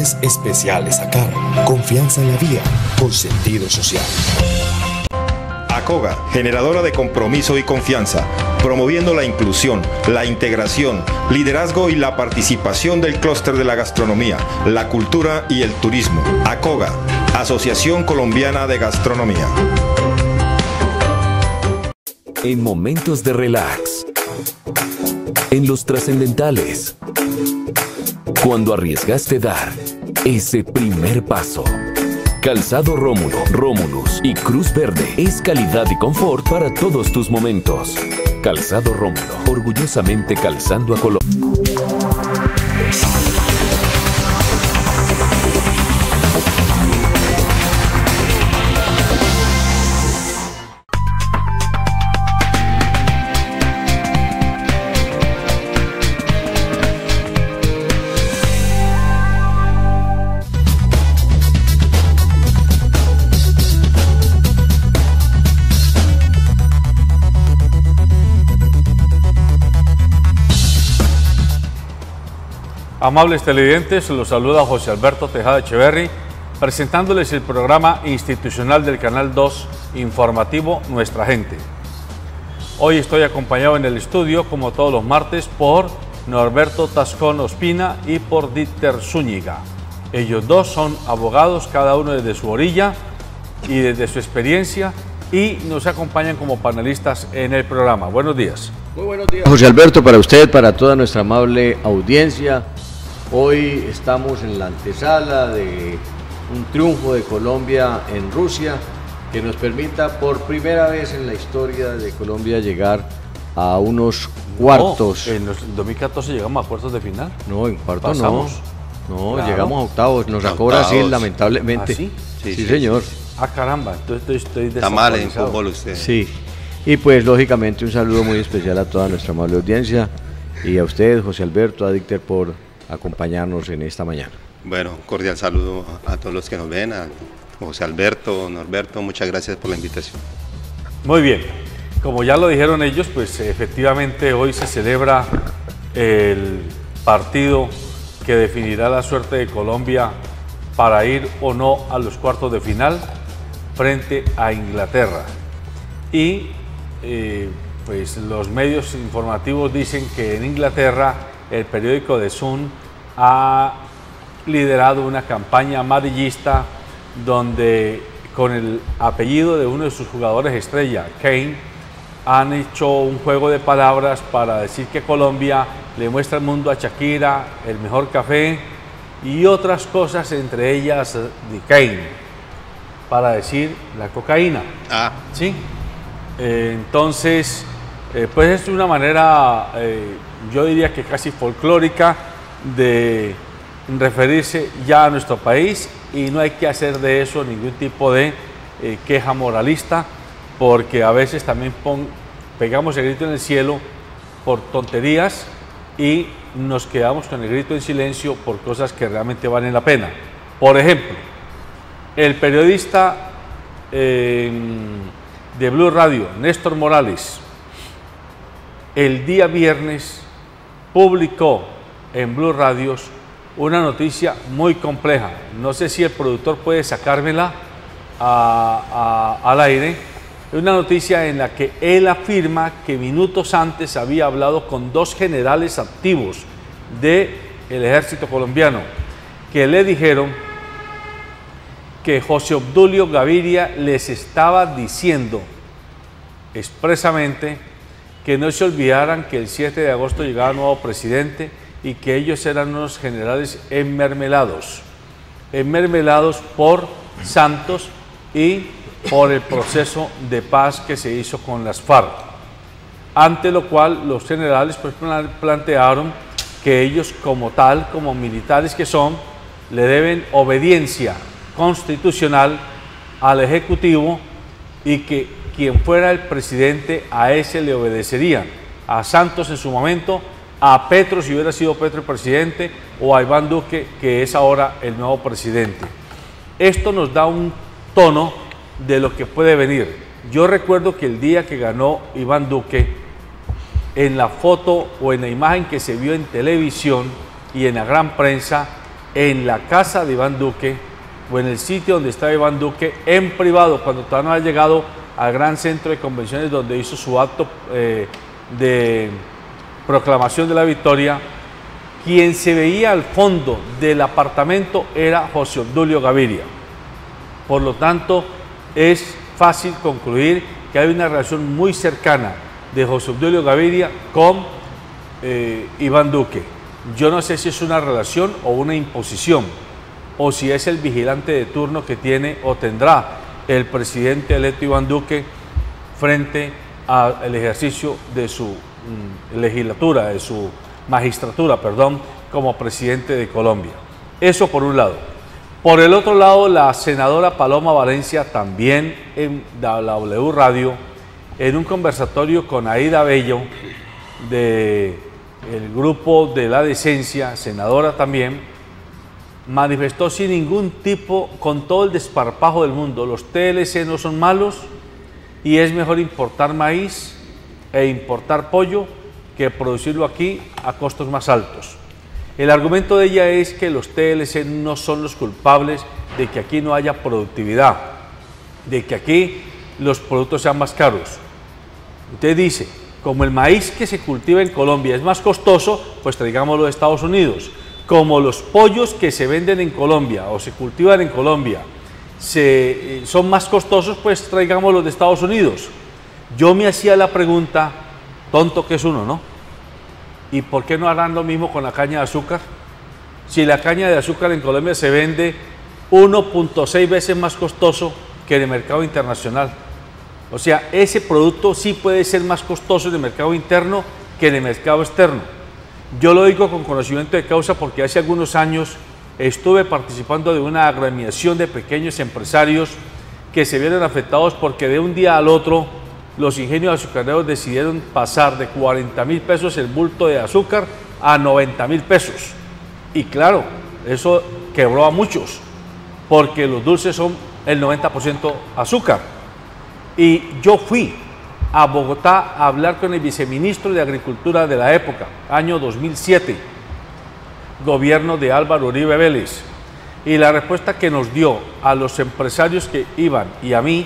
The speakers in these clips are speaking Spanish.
Atenciones especiales a cargo. Confianza en la vía, con sentido social. ACOGA, generadora de compromiso y confianza, promoviendo la inclusión, la integración, liderazgo y la participación del clúster de la gastronomía, la cultura y el turismo. ACOGA, Asociación Colombiana de Gastronomía. En momentos de relax, en los trascendentales, cuando arriesgaste dar ese primer paso. Calzado Rómulo, Rómulus y Cruz Verde es calidad y confort para todos tus momentos. Calzado Rómulo, orgullosamente calzando a Colombia. Amables televidentes, los saluda José Alberto Tejada Echeverry, presentándoles el programa institucional del Canal 2 informativo Nuestra Gente. Hoy estoy acompañado en el estudio, como todos los martes, por Norberto Tascón Ospina y por Dieter Zúñiga. Ellos dos son abogados, cada uno desde su orilla y desde su experiencia, y nos acompañan como panelistas en el programa. Buenos días. Muy buenos días, José Alberto, para usted, para toda nuestra amable audiencia. Hoy estamos en la antesala de un triunfo de Colombia en Rusia que nos permita por primera vez en la historia de Colombia llegar a unos cuartos. ¿En los 2014 llegamos a cuartos de final? No, en cuartos ¿Pasamos? no, Claro. Llegamos a octavos, nos sacó Brasil lamentablemente. ¿Ah, sí? Sí, señor. Ah, caramba, entonces estoy Está mal en desactualizado. fútbol usted. Sí, y pues lógicamente un saludo muy especial a toda nuestra amable audiencia y a usted, José Alberto, a Dieter, por acompañarnos en esta mañana. Bueno, cordial saludo a todos los que nos ven, a José Alberto, Norberto, muchas gracias por la invitación. Muy bien, como ya lo dijeron ellos, pues efectivamente hoy se celebra el partido que definirá la suerte de Colombia para ir o no a los cuartos de final frente a Inglaterra. Y pues los medios informativos dicen que en Inglaterra el periódico The Sun ha liderado una campaña amarillista donde con el apellido de uno de sus jugadores estrella, Kane, han hecho un juego de palabras para decir que Colombia le muestra al mundo a Shakira, el mejor café y otras cosas, entre ellas de Kane, para decir la cocaína. ¿Sí? Entonces, pues es una manera, yo diría que casi folclórica, de referirse ya a nuestro país, y no hay que hacer de eso ningún tipo de queja moralista, porque a veces también pegamos el grito en el cielo por tonterías y nos quedamos con el grito en silencio por cosas que realmente valen la pena. Por ejemplo, el periodista de Blue Radio, Néstor Morales, el día viernes publicó en Blue Radios una noticia muy compleja. No sé si el productor puede sacármela al aire. Es una noticia en la que él afirma que minutos antes había hablado con dos generales activos del ejército colombiano, que le dijeron que José Obdulio Gaviria les estaba diciendo expresamente que no se olvidaran que el 7 de agosto llegaba un nuevo presidente y que ellos eran unos generales enmermelados por Santos y por el proceso de paz que se hizo con las FARC. Ante lo cual los generales pues plantearon que ellos como tal, como militares que son, le deben obediencia constitucional al Ejecutivo y que quien fuera el presidente a ese le obedecerían, a Santos en su momento, a Petro si hubiera sido Petro el presidente, o a Iván Duque, que es ahora el nuevo presidente. Esto nos da un tono de lo que puede venir. Yo recuerdo que el día que ganó Iván Duque, en la foto o en la imagen que se vio en televisión y en la gran prensa, en la casa de Iván Duque o en el sitio donde estaba Iván Duque, en privado, cuando todavía no había llegado al gran centro de convenciones donde hizo su acto de proclamación de la victoria. Quien se veía al fondo del apartamento era José Obdulio Gaviria. Por lo tanto, es fácil concluir que hay una relación muy cercana de José Obdulio Gaviria con Iván Duque. Yo no sé si es una relación o una imposición, o si es el vigilante de turno que tiene o tendrá el presidente electo Iván Duque frente al ejercicio de su legislatura, de su magistratura, perdón, como presidente de Colombia. Eso por un lado. Por el otro lado, la senadora Paloma Valencia, también en W Radio, en un conversatorio con Aida Bello, del grupo de la decencia, senadora también, manifestó sin ningún tipo, con todo el desparpajo del mundo, los TLC no son malos y es mejor importar maíz e importar pollo que producirlo aquí a costos más altos. El argumento de ella es que los TLC no son los culpables de que aquí no haya productividad, de que aquí los productos sean más caros. Usted dice, como el maíz que se cultiva en Colombia es más costoso, pues traigámoslo de Estados Unidos. Como los pollos que se venden en Colombia o se cultivan en Colombia son más costosos, pues traigámoslos de Estados Unidos. Yo me hacía la pregunta, tonto que es uno, ¿no? ¿Y por qué no harán lo mismo con la caña de azúcar? Si la caña de azúcar en Colombia se vende 1.6 veces más costoso que en el mercado internacional. O sea, ese producto sí puede ser más costoso en el mercado interno que en el mercado externo. Yo lo digo con conocimiento de causa porque hace algunos años estuve participando de una agremiación de pequeños empresarios que se vieron afectados porque de un día al otro los ingenios azucareros decidieron pasar de 40.000 pesos el bulto de azúcar a 90.000 pesos. Y claro, eso quebró a muchos, porque los dulces son el 90% azúcar. Y yo fui a Bogotá a hablar con el viceministro de Agricultura de la época, año 2007, gobierno de Álvaro Uribe Vélez. Y la respuesta que nos dio a los empresarios que iban y a mí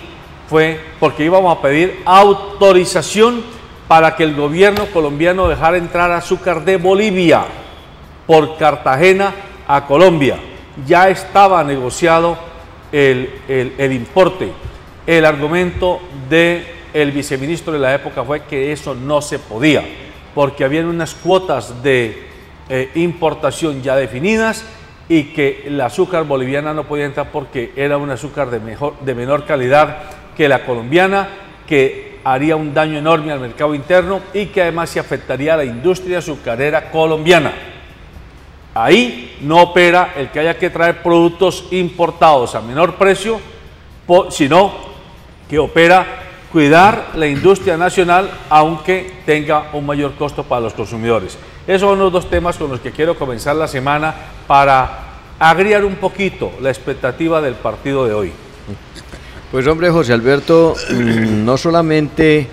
fue porque íbamos a pedir autorización para que el gobierno colombiano dejara entrar azúcar de Bolivia por Cartagena a Colombia. Ya estaba negociado el importe. El argumento del viceministro de la época fue que eso no se podía, porque habían unas cuotas de importación ya definidas y que el azúcar boliviana no podía entrar porque era un azúcar de menor calidad que la colombiana, que haría un daño enorme al mercado interno y que además se afectaría a la industria azucarera colombiana. Ahí no opera el que haya que traer productos importados a menor precio, sino que opera cuidar la industria nacional aunque tenga un mayor costo para los consumidores. Esos son los dos temas con los que quiero comenzar la semana para agriar un poquito la expectativa del partido de hoy. Pues hombre, José Alberto, no solamente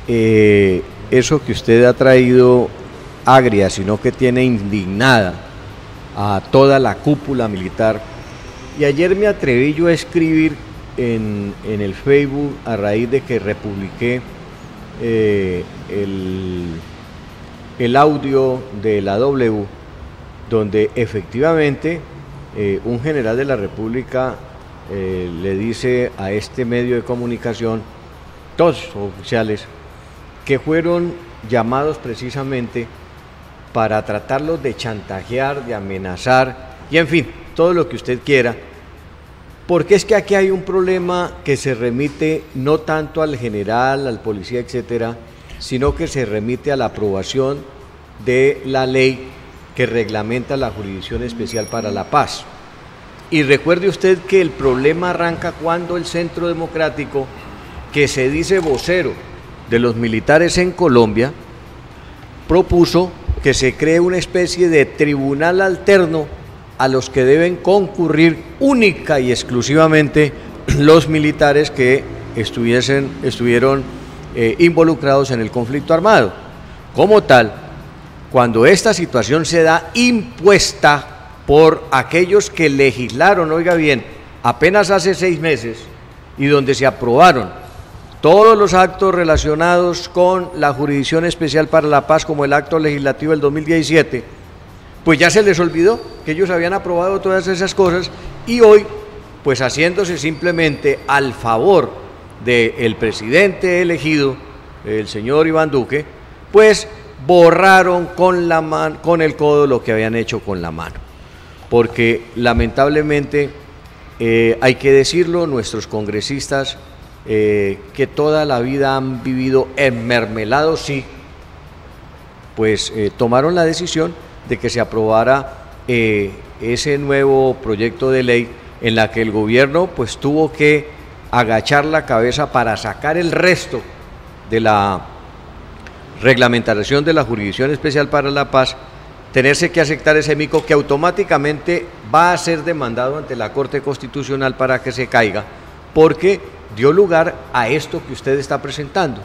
eso que usted ha traído agria, sino que tiene indignada a toda la cúpula militar. Y ayer me atreví yo a escribir en el Facebook, a raíz de que republiqué el audio de la W, donde efectivamente un general de la República le dice a este medio de comunicación, todos oficiales, que fueron llamados precisamente para tratarlos de chantajear, de amenazar, y en fin, todo lo que usted quiera, porque es que aquí hay un problema que se remite no tanto al general, al policía, etcétera, sino que se remite a la aprobación de la ley que reglamenta la Jurisdicción Especial para la Paz. Y recuerde usted que el problema arranca cuando el Centro Democrático, que se dice vocero de los militares en Colombia, propuso que se cree una especie de tribunal alterno a los que deben concurrir única y exclusivamente los militares que estuvieron involucrados en el conflicto armado. Como tal, cuando esta situación se da impuesta por aquellos que legislaron, oiga bien, apenas hace 6 meses, y donde se aprobaron todos los actos relacionados con la Jurisdicción Especial para la Paz, como el acto legislativo del 2017, pues ya se les olvidó que ellos habían aprobado todas esas cosas, y hoy, pues haciéndose simplemente al favor del presidente elegido, el señor Iván Duque, pues borraron con el codo lo que habían hecho con la mano. Porque lamentablemente, hay que decirlo, nuestros congresistas que toda la vida han vivido enmermelados, sí, pues tomaron la decisión de que se aprobara ese nuevo proyecto de ley en la que el gobierno pues tuvo que agachar la cabeza para sacar el resto de la reglamentación de la Jurisdicción Especial para la Paz, tenerse que aceptar ese mico que automáticamente va a ser demandado ante la Corte Constitucional para que se caiga, porque dio lugar a esto que usted está presentando.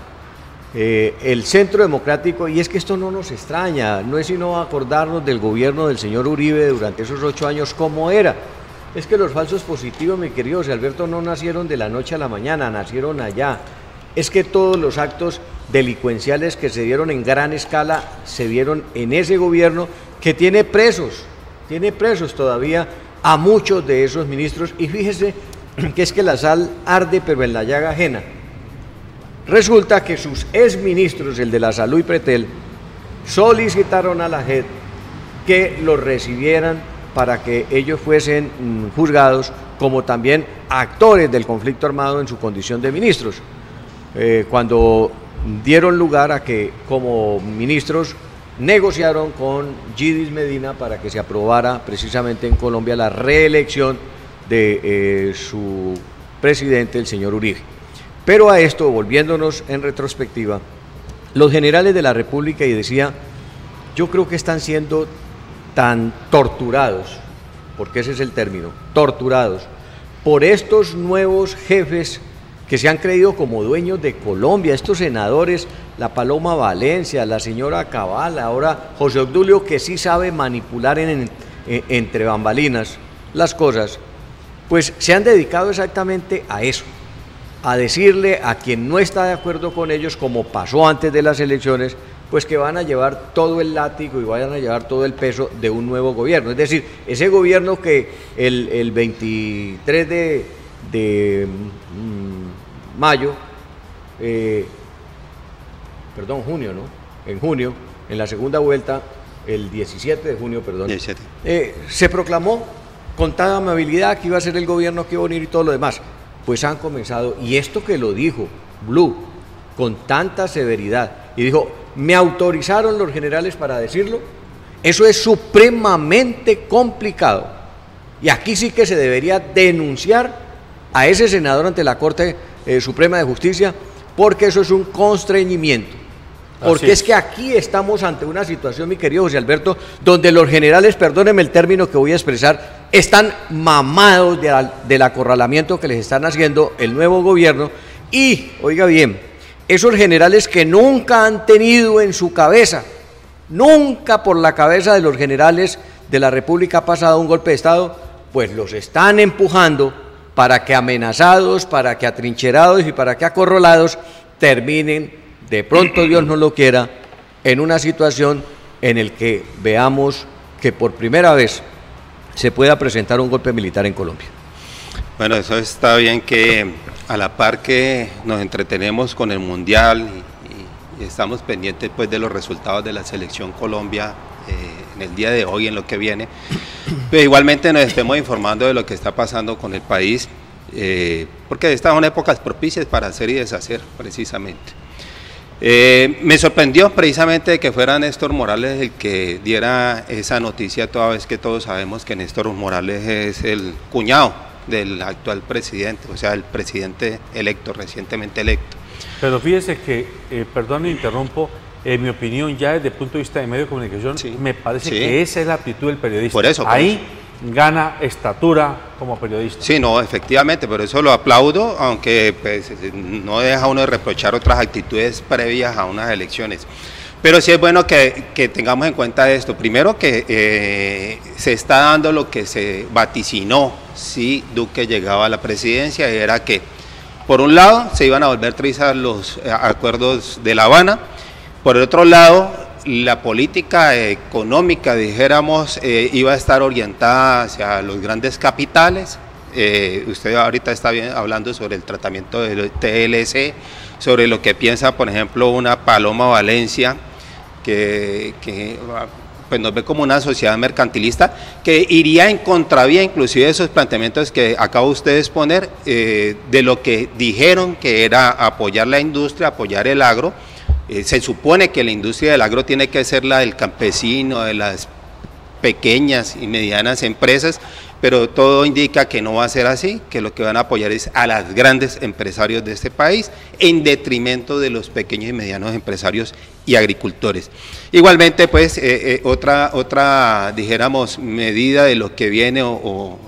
El Centro Democrático, y es que esto no nos extraña, no es sino acordarnos del gobierno del señor Uribe durante esos 8 años cómo era. Es que los falsos positivos, mi querido José Alberto, no nacieron de la noche a la mañana, nacieron allá. Es que todos los actos delincuenciales que se dieron en gran escala se dieron en ese gobierno, que tiene presos todavía a muchos de esos ministros, y fíjese que es que la sal arde pero en la llaga ajena. Resulta que sus exministros, el de la Salud y Pretel, solicitaron a la JEP que los recibieran para que ellos fuesen juzgados como también actores del conflicto armado en su condición de ministros. Cuando dieron lugar a que como ministros negociaron con Yidis Medina para que se aprobara precisamente en Colombia la reelección de su presidente, el señor Uribe. Pero a esto, volviéndonos en retrospectiva, los generales de la República, y decía, yo creo que están siendo tan torturados, porque ese es el término, torturados, por estos nuevos jefes que se han creído como dueños de Colombia, estos senadores, la Paloma Valencia, la señora Cabal, ahora José Obdulio, que sí sabe manipular entre bambalinas las cosas, pues se han dedicado exactamente a eso, a decirle a quien no está de acuerdo con ellos, como pasó antes de las elecciones, pues que van a llevar todo el látigo y vayan a llevar todo el peso de un nuevo gobierno. Es decir, ese gobierno que el 23 de mayo, junio, ¿no? En junio, en la segunda vuelta, el 17 de junio, perdón, 17. Se proclamó con tanta amabilidad que iba a ser el gobierno que iba a unir y todo lo demás. Pues han comenzado, y esto que lo dijo Blue con tanta severidad, y dijo, me autorizaron los generales para decirlo, eso es supremamente complicado, y aquí sí que se debería denunciar a ese senador ante la Corte Suprema de Justicia, porque eso es un constreñimiento, porque es que aquí estamos ante una situación, mi querido José Alberto, donde los generales, perdónenme el término que voy a expresar, están mamados del acorralamiento que les están haciendo el nuevo gobierno, y, oiga bien, esos generales que nunca han tenido en su cabeza, nunca por la cabeza de los generales de la República ha pasado un golpe de Estado, pues los están empujando para que amenazados, para que atrincherados y para que acorralados terminen, de pronto Dios no lo quiera, en una situación en el que veamos que por primera vez se pueda presentar un golpe militar en Colombia. Bueno, eso está bien, que a la par que nos entretenemos con el Mundial y estamos pendientes pues de los resultados de la Selección Colombia en el día de hoy, en lo que viene, pero igualmente nos estemos informando de lo que está pasando con el país, porque estas son épocas propicias para hacer y deshacer precisamente. Me sorprendió precisamente que fuera Néstor Morales el que diera esa noticia, toda vez que todos sabemos que Néstor Morales es el cuñado del actual presidente, o sea, el presidente electo, recientemente electo. Pero fíjese que, perdón, interrumpo, en mi opinión, ya desde el punto de vista de medio de comunicación, sí, me parece que esa es la actitud del periodista. Por eso, ahí gana estatura como periodista. Sí, no, efectivamente, por eso lo aplaudo, aunque pues, no deja uno de reprochar otras actitudes previas a unas elecciones. Pero sí es bueno que tengamos en cuenta esto. Primero que se está dando lo que se vaticinó si Duque llegaba a la presidencia, era que por un lado se iban a volver a revisar los acuerdos de La Habana, por el otro lado la política económica, dijéramos, iba a estar orientada hacia los grandes capitales. Usted ahorita está hablando sobre el tratamiento del TLC, sobre lo que piensa, por ejemplo, una Paloma Valencia, que pues nos ve como una sociedad mercantilista, que iría en contravía inclusive de esos planteamientos que acaba usted de exponer, de lo que dijeron que era apoyar la industria, apoyar el agro. Se supone que la industria del agro tiene que ser la del campesino, de las pequeñas y medianas empresas, pero todo indica que no va a ser así, que lo que van a apoyar es a los grandes empresarios de este país, en detrimento de los pequeños y medianos empresarios y agricultores. Igualmente, pues, otra, dijéramos, medida de lo que viene o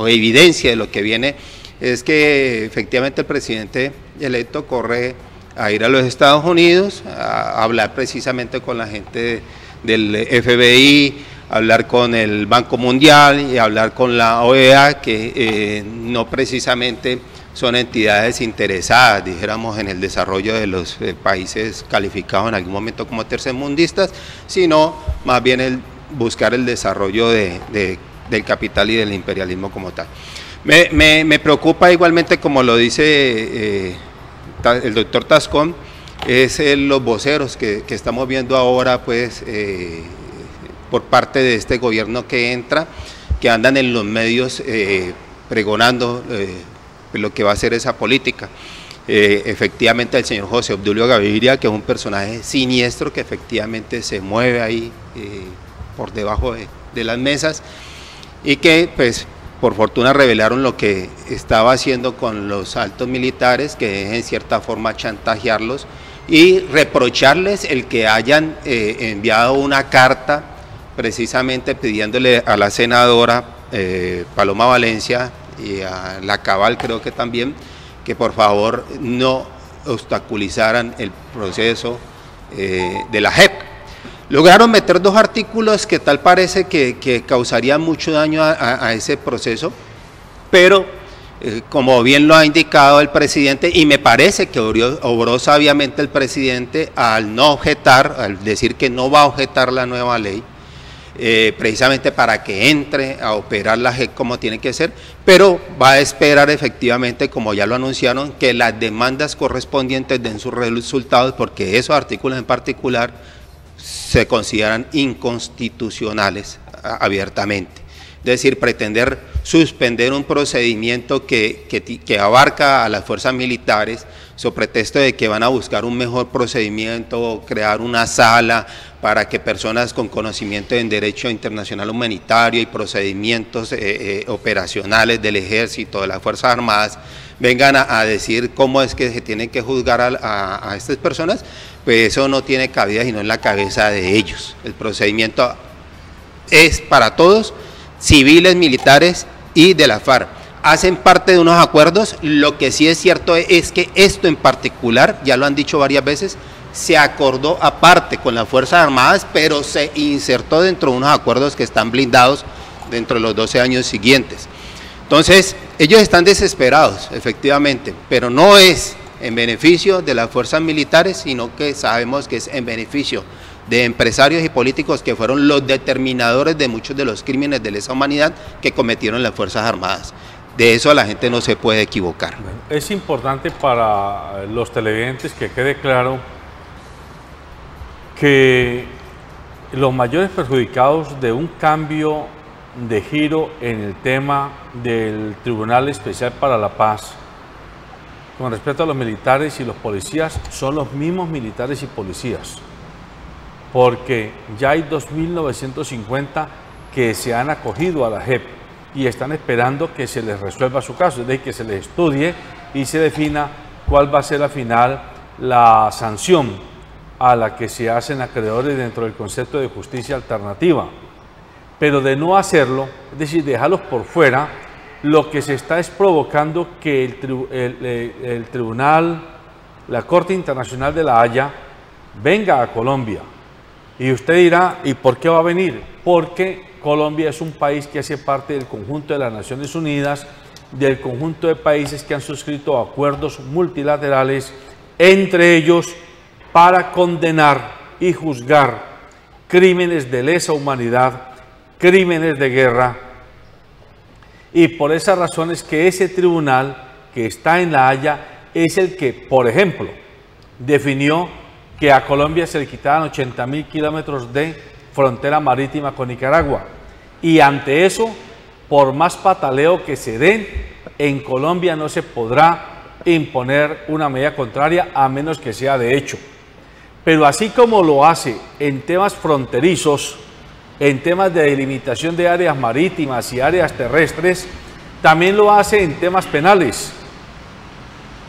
evidencia de lo que viene, es que efectivamente el presidente electo corre a ir a los Estados Unidos, a hablar precisamente con la gente del FBI, hablar con el Banco Mundial y hablar con la OEA, que no precisamente son entidades interesadas, dijéramos, en el desarrollo de los países calificados en algún momento como tercermundistas, sino más bien el buscar el desarrollo del capital y del imperialismo como tal. Me preocupa igualmente, como lo dice el doctor Tascón, es los voceros que estamos viendo ahora, pues, por parte de este gobierno que entra, que andan en los medios pregonando lo que va a ser esa política. Efectivamente el señor José Obdulio Gaviria, que es un personaje siniestro, que efectivamente se mueve ahí por debajo de las mesas, y que pues por fortuna revelaron lo que estaba haciendo con los altos militares, que es en cierta forma chantajearlos y reprocharles el que hayan enviado una carta precisamente pidiéndole a la senadora Paloma Valencia y a la Cabal, creo que también, que por favor no obstaculizaran el proceso de la JEP. Lograron meter 2 artículos que tal parece que causarían mucho daño a ese proceso, pero como bien lo ha indicado el presidente, y me parece que obró sabiamente el presidente al no objetar, al decir que no va a objetar la nueva ley, precisamente para que entre a operar la JEP como tiene que ser, pero va a esperar efectivamente, como ya lo anunciaron, que las demandas correspondientes den sus resultados, porque esos artículos en particular se consideran inconstitucionales abiertamente. Es decir, pretender suspender un procedimiento que abarca a las fuerzas militares, sobre pretexto de que van a buscar un mejor procedimiento, crear una sala para que personas con conocimiento en derecho internacional humanitario y procedimientos operacionales del ejército, de las Fuerzas Armadas, vengan a decir cómo es que se tienen que juzgar a estas personas, pues eso no tiene cabida sino en la cabeza de ellos. El procedimiento es para todos, civiles, militares y de la FARC. Hacen parte de unos acuerdos. Lo que sí es cierto es que esto en particular, ya lo han dicho varias veces, se acordó aparte con las Fuerzas Armadas, pero se insertó dentro de unos acuerdos que están blindados dentro de los 12 años siguientes. Entonces, ellos están desesperados, efectivamente, pero no es en beneficio de las fuerzas militares, sino que sabemos que es en beneficio de empresarios y políticos que fueron los determinadores de muchos de los crímenes de lesa humanidad que cometieron las Fuerzas Armadas. De eso la gente no se puede equivocar. Es importante para los televidentes que quede claro que los mayores perjudicados de un cambio de giro en el tema del Tribunal Especial para la Paz con respecto a los militares y los policías son los mismos militares y policías, porque ya hay 2.950 que se han acogido a la JEP y están esperando que se les resuelva su caso, es decir, que se les estudie y se defina cuál va a ser al final la sanción a la que se hacen acreedores dentro del concepto de justicia alternativa. Pero de no hacerlo, es decir, dejarlos por fuera, lo que se está es provocando que el tribunal, la Corte Internacional de La Haya, venga a Colombia Y usted dirá, ¿y por qué va a venir? Porque Colombia es un país que hace parte del conjunto de las Naciones Unidas, del conjunto de países que han suscrito acuerdos multilaterales, entre ellos para condenar y juzgar crímenes de lesa humanidad, crímenes de guerra. Y por esas razones que ese tribunal que está en La Haya es el que, por ejemplo, definió que a Colombia se le quitaban 80.000 kilómetros de frontera marítima con Nicaragua. Y ante eso, por más pataleo que se den, en Colombia no se podrá imponer una medida contraria a menos que sea de hecho. Pero así como lo hace en temas fronterizos, en temas de delimitación de áreas marítimas y áreas terrestres, también lo hace en temas penales.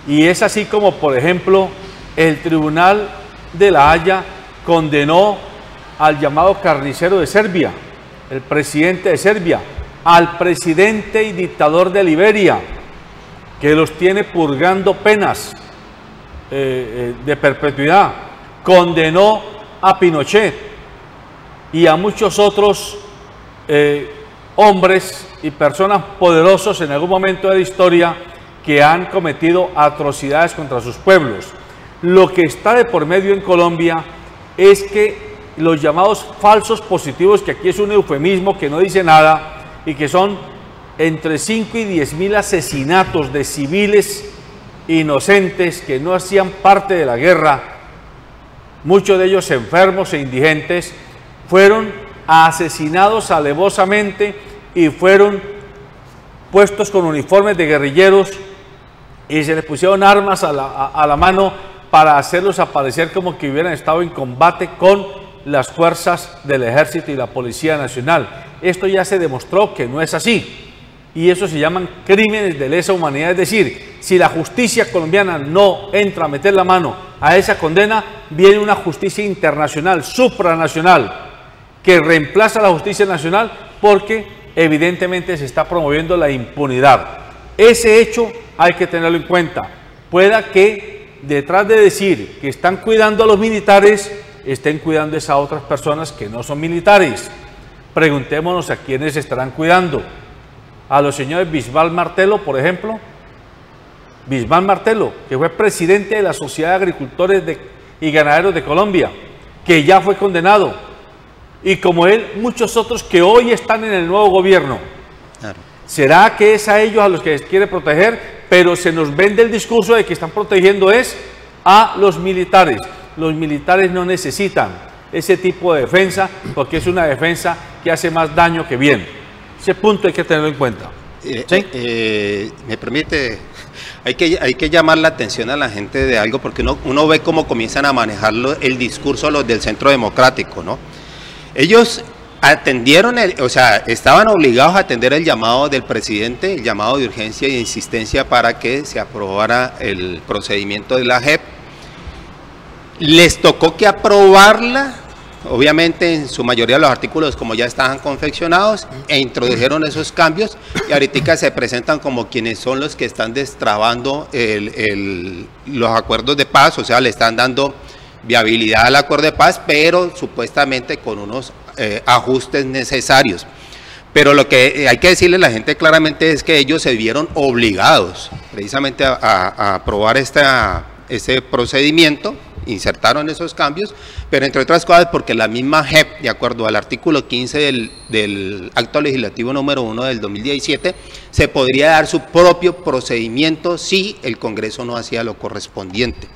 Y es así como, por ejemplo, el Tribunal de La Haya condenó al llamado carnicero de Serbia, el presidente de Serbia, al presidente y dictador de Liberia, que los tiene purgando penas de perpetuidad. Condenó a Pinochet y a muchos otros hombres y personas poderosos en algún momento de la historia que han cometido atrocidades contra sus pueblos. Lo que está de por medio en Colombia es que los llamados falsos positivos, que aquí es un eufemismo que no dice nada, y que son entre 5 y 10.000 asesinatos de civiles inocentes que no hacían parte de la guerra, muchos de ellos enfermos e indigentes, fueron asesinados alevosamente y fueron puestos con uniformes de guerrilleros y se les pusieron armas a la mano para hacerlos aparecer como que hubieran estado en combate con las fuerzas del Ejército y la Policía Nacional. Esto ya se demostró que no es así. Y eso se llaman crímenes de lesa humanidad. Es decir, si la justicia colombiana no entra a meter la mano a esa condena, viene una justicia internacional, supranacional, que reemplaza a la justicia nacional porque evidentemente se está promoviendo la impunidad. Ese hecho hay que tenerlo en cuenta. Pueda que detrás de decir que están cuidando a los militares, estén cuidando a esas otras personas que no son militares. Preguntémonos a quiénes estarán cuidando. A los señores Bisbal Martelo, por ejemplo. Bisbal Martelo, que fue presidente de la Sociedad de Agricultores y Ganaderos de Colombia, que ya fue condenado. Y como él, muchos otros que hoy están en el nuevo gobierno. Claro. ¿Será que es a ellos a los que les quiere proteger? Pero se nos vende el discurso de que están protegiendo es a los militares. Los militares no necesitan ese tipo de defensa porque es una defensa que hace más daño que bien. Ese punto hay que tenerlo en cuenta. ¿Sí? Me permite, hay que llamar la atención a la gente de algo porque uno ve cómo comienzan a manejarlo el discurso los del Centro Democrático, ¿no? Ellos atendieron, estaban obligados a atender el llamado del presidente, el llamado de urgencia e insistencia para que se aprobara el procedimiento de la JEP. Les tocó que aprobarla, obviamente en su mayoría los artículos como ya estaban confeccionados, e introdujeron esos cambios y ahorita se presentan como quienes son los que están destrabando los acuerdos de paz, o sea, le están dando viabilidad al acuerdo de paz, pero supuestamente con unos ajustes necesarios. Pero lo que hay que decirle a la gente claramente es que ellos se vieron obligados precisamente a aprobar ese procedimiento, insertaron esos cambios, pero entre otras cosas porque la misma JEP, de acuerdo al artículo 15 del Acto Legislativo número 1 del 2017, se podría dar su propio procedimiento si el Congreso no hacía lo correspondiente.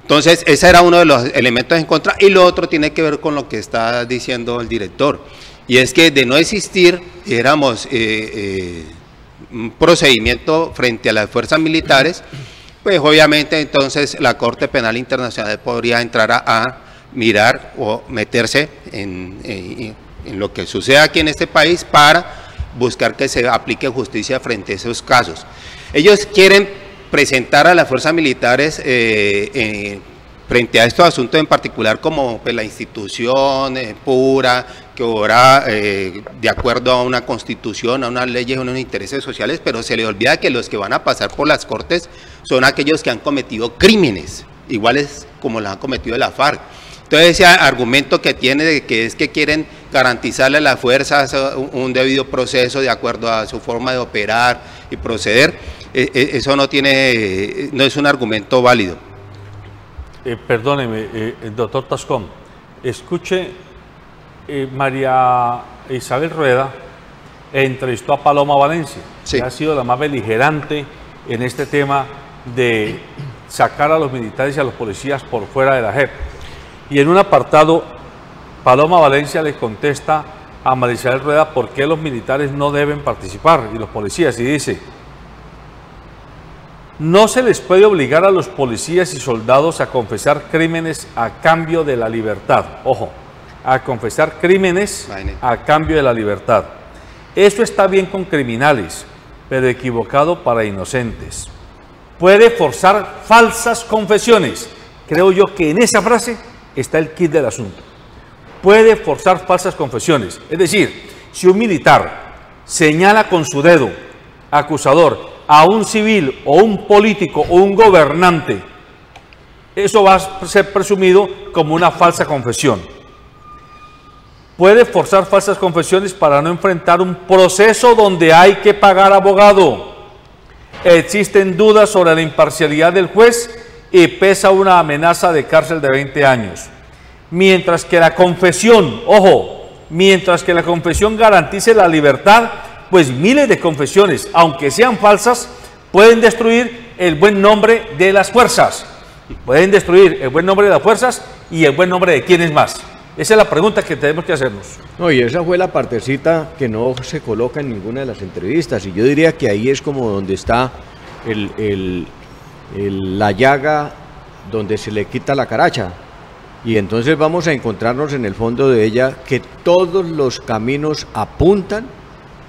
Entonces, ese era uno de los elementos en contra, y lo otro tiene que ver con lo que está diciendo el director, y es que de no existir, un procedimiento frente a las fuerzas militares, pues obviamente entonces la Corte Penal Internacional podría entrar a mirar o meterse en lo que sucede aquí en este país para buscar que se aplique justicia frente a esos casos. Ellos quieren presentar a las fuerzas militares frente a estos asuntos en particular como pues, la institución pura, que obra de acuerdo a una constitución, a unas leyes, a unos intereses sociales, pero se le olvida que los que van a pasar por las cortes son aquellos que han cometido crímenes, iguales como los han cometido la FARC. Entonces ese argumento que tiene de que es que quieren garantizarle a las fuerzas un debido proceso de acuerdo a su forma de operar y proceder, eso no es un argumento válido. Perdóneme, doctor Tascón, escuche, María Isabel Rueda entrevistó a Paloma Valencia, sí, que ha sido la más beligerante en este tema de sacar a los militares y a los policías por fuera de la JEP. Y en un apartado, Paloma Valencia le contesta a María Isabel Rueda por qué los militares no deben participar y los policías, y dice: no se les puede obligar a los policías y soldados a confesar crímenes a cambio de la libertad. Ojo, a confesar crímenes a cambio de la libertad. Eso está bien con criminales, pero equivocado para inocentes. Puede forzar falsas confesiones. Creo yo que en esa frase está el kit del asunto. Puede forzar falsas confesiones. Es decir, si un militar señala con su dedo acusador a un civil o un político o un gobernante, eso va a ser presumido como una falsa confesión. Puede forzar falsas confesiones para no enfrentar un proceso donde hay que pagar abogado. Existen dudas sobre la imparcialidad del juez y pesa una amenaza de cárcel de 20 años. Mientras que la confesión, ojo, mientras que la confesión garantice la libertad, pues miles de confesiones, aunque sean falsas, pueden destruir el buen nombre de las fuerzas. Pueden destruir el buen nombre de las fuerzas y el buen nombre de quienes más. Esa es la pregunta que tenemos que hacernos. No, y esa fue la partecita que no se coloca en ninguna de las entrevistas, y yo diría que ahí es como donde está la llaga donde se le quita la caracha, y entonces vamos a encontrarnos en el fondo de ella que todos los caminos apuntan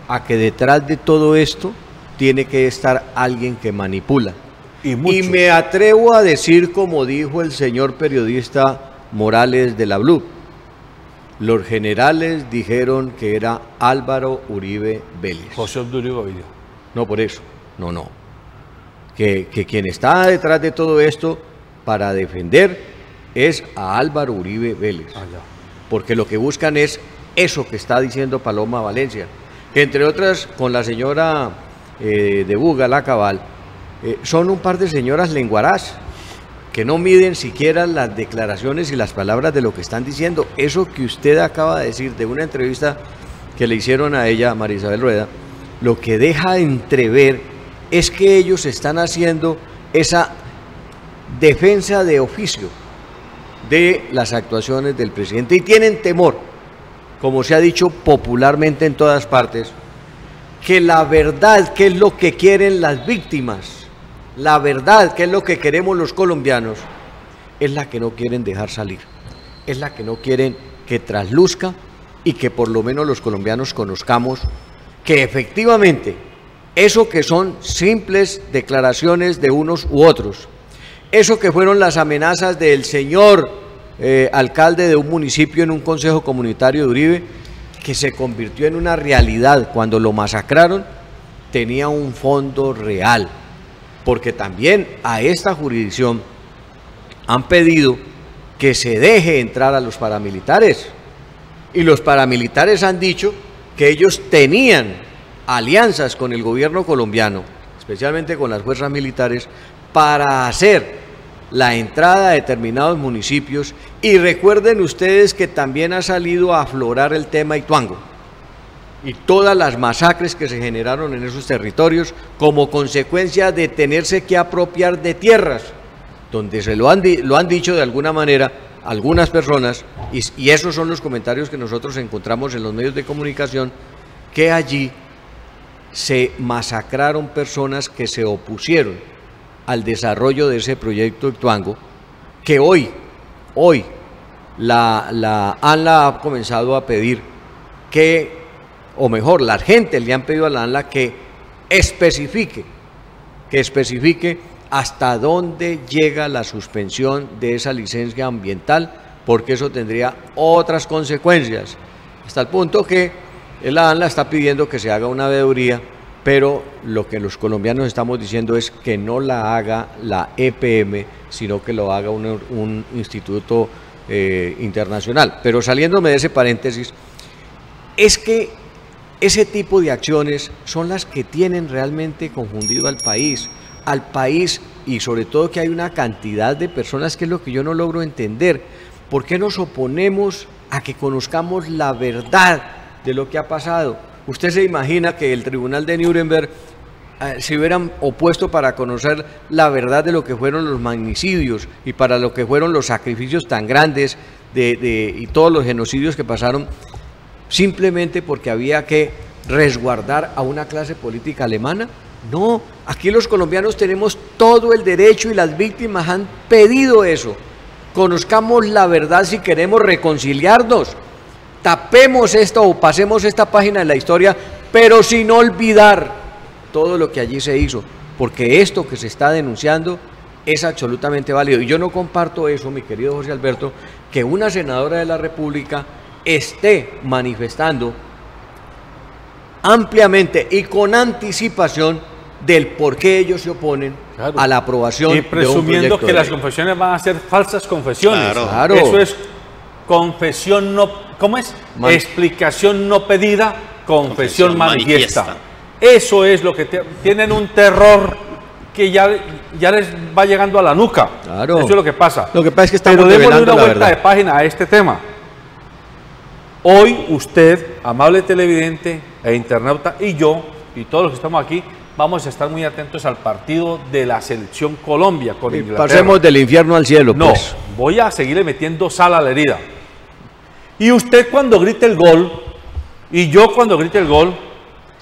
a que detrás de todo esto tiene que estar alguien que manipula. Y me atrevo a decir, como dijo el señor periodista Morales de la Blue, los generales dijeron que era Álvaro Uribe Vélez. José Uribe Vélez. No, por eso, no. Que quien está detrás de todo esto para defender es a Álvaro Uribe Vélez. Porque lo que buscan es eso que está diciendo Paloma Valencia, que entre otras con la señora de Buga, la Cabal, son un par de señoras lenguarás que no miden siquiera las declaraciones y las palabras de lo que están diciendo. Eso que usted acaba de decir de una entrevista que le hicieron a ella, María Isabel Rueda, lo que deja entrever es que ellos están haciendo esa defensa de oficio de las actuaciones del presidente y tienen temor, como se ha dicho popularmente en todas partes, que la verdad, que es lo que quieren las víctimas, la verdad, que es lo que queremos los colombianos, es la que no quieren dejar salir, es la que no quieren que trasluzca y que por lo menos los colombianos conozcamos que efectivamente eso que son simples declaraciones de unos u otros, eso que fueron las amenazas del señor alcalde de un municipio en un consejo comunitario de Uribe, que se convirtió en una realidad cuando lo masacraron, tenía un fondo real, porque también a esta jurisdicción han pedido que se deje entrar a los paramilitares, y los paramilitares han dicho que ellos tenían alianzas con el gobierno colombiano, especialmente con las fuerzas militares, para hacer la entrada a determinados municipios. Y recuerden ustedes que también ha salido a aflorar el tema Ituango y todas las masacres que se generaron en esos territorios como consecuencia de tenerse que apropiar de tierras, donde se lo han dicho de alguna manera algunas personas, y esos son los comentarios que nosotros encontramos en los medios de comunicación, que allí se masacraron personas que se opusieron al desarrollo de ese proyecto Ituango, que hoy la ANLA ha comenzado a pedir que, o mejor, la gente le han pedido a la ANLA que especifique hasta dónde llega la suspensión de esa licencia ambiental, porque eso tendría otras consecuencias, hasta el punto que la ANLA está pidiendo que se haga una veeduría, pero lo que los colombianos estamos diciendo es que no la haga la EPM, sino que lo haga un instituto internacional. Pero saliéndome de ese paréntesis, es que ese tipo de acciones son las que tienen realmente confundido al país, y sobre todo que hay una cantidad de personas que es lo que yo no logro entender. ¿Por qué nos oponemos a que conozcamos la verdad de lo que ha pasado? Usted se imagina que el Tribunal de Nuremberg se hubieran opuesto para conocer la verdad de lo que fueron los magnicidios y para lo que fueron los sacrificios tan grandes y todos los genocidios que pasaron, simplemente porque había que resguardar a una clase política alemana. No, aquí los colombianos tenemos todo el derecho y las víctimas han pedido eso. Conozcamos la verdad si queremos reconciliarnos. Tapemos esto o pasemos esta página de la historia, pero sin olvidar todo lo que allí se hizo, porque esto que se está denunciando es absolutamente válido. Y yo no comparto eso, mi querido José Alberto, que una senadora de la República esté manifestando ampliamente y con anticipación del por qué ellos se oponen a la aprobación y presumiendo que las confesiones van a ser falsas confesiones. Claro. Eso es confesión no, ¿cómo es? Explicación no pedida, confesión manifiesta. Eso es lo que tienen, un terror que ya les va llegando a la nuca. Claro. Eso es lo que pasa. Lo que pasa es que estamos Pero démosle una vuelta verdad de página a este tema. Hoy usted, amable televidente e internauta, y yo, y todos los que estamos aquí, vamos a estar muy atentos al partido de la selección Colombia con Inglaterra. Pasemos del infierno al cielo, no, pues. Voy a seguirle metiendo sal a la herida. Y usted cuando grite el gol, y yo cuando grite el gol,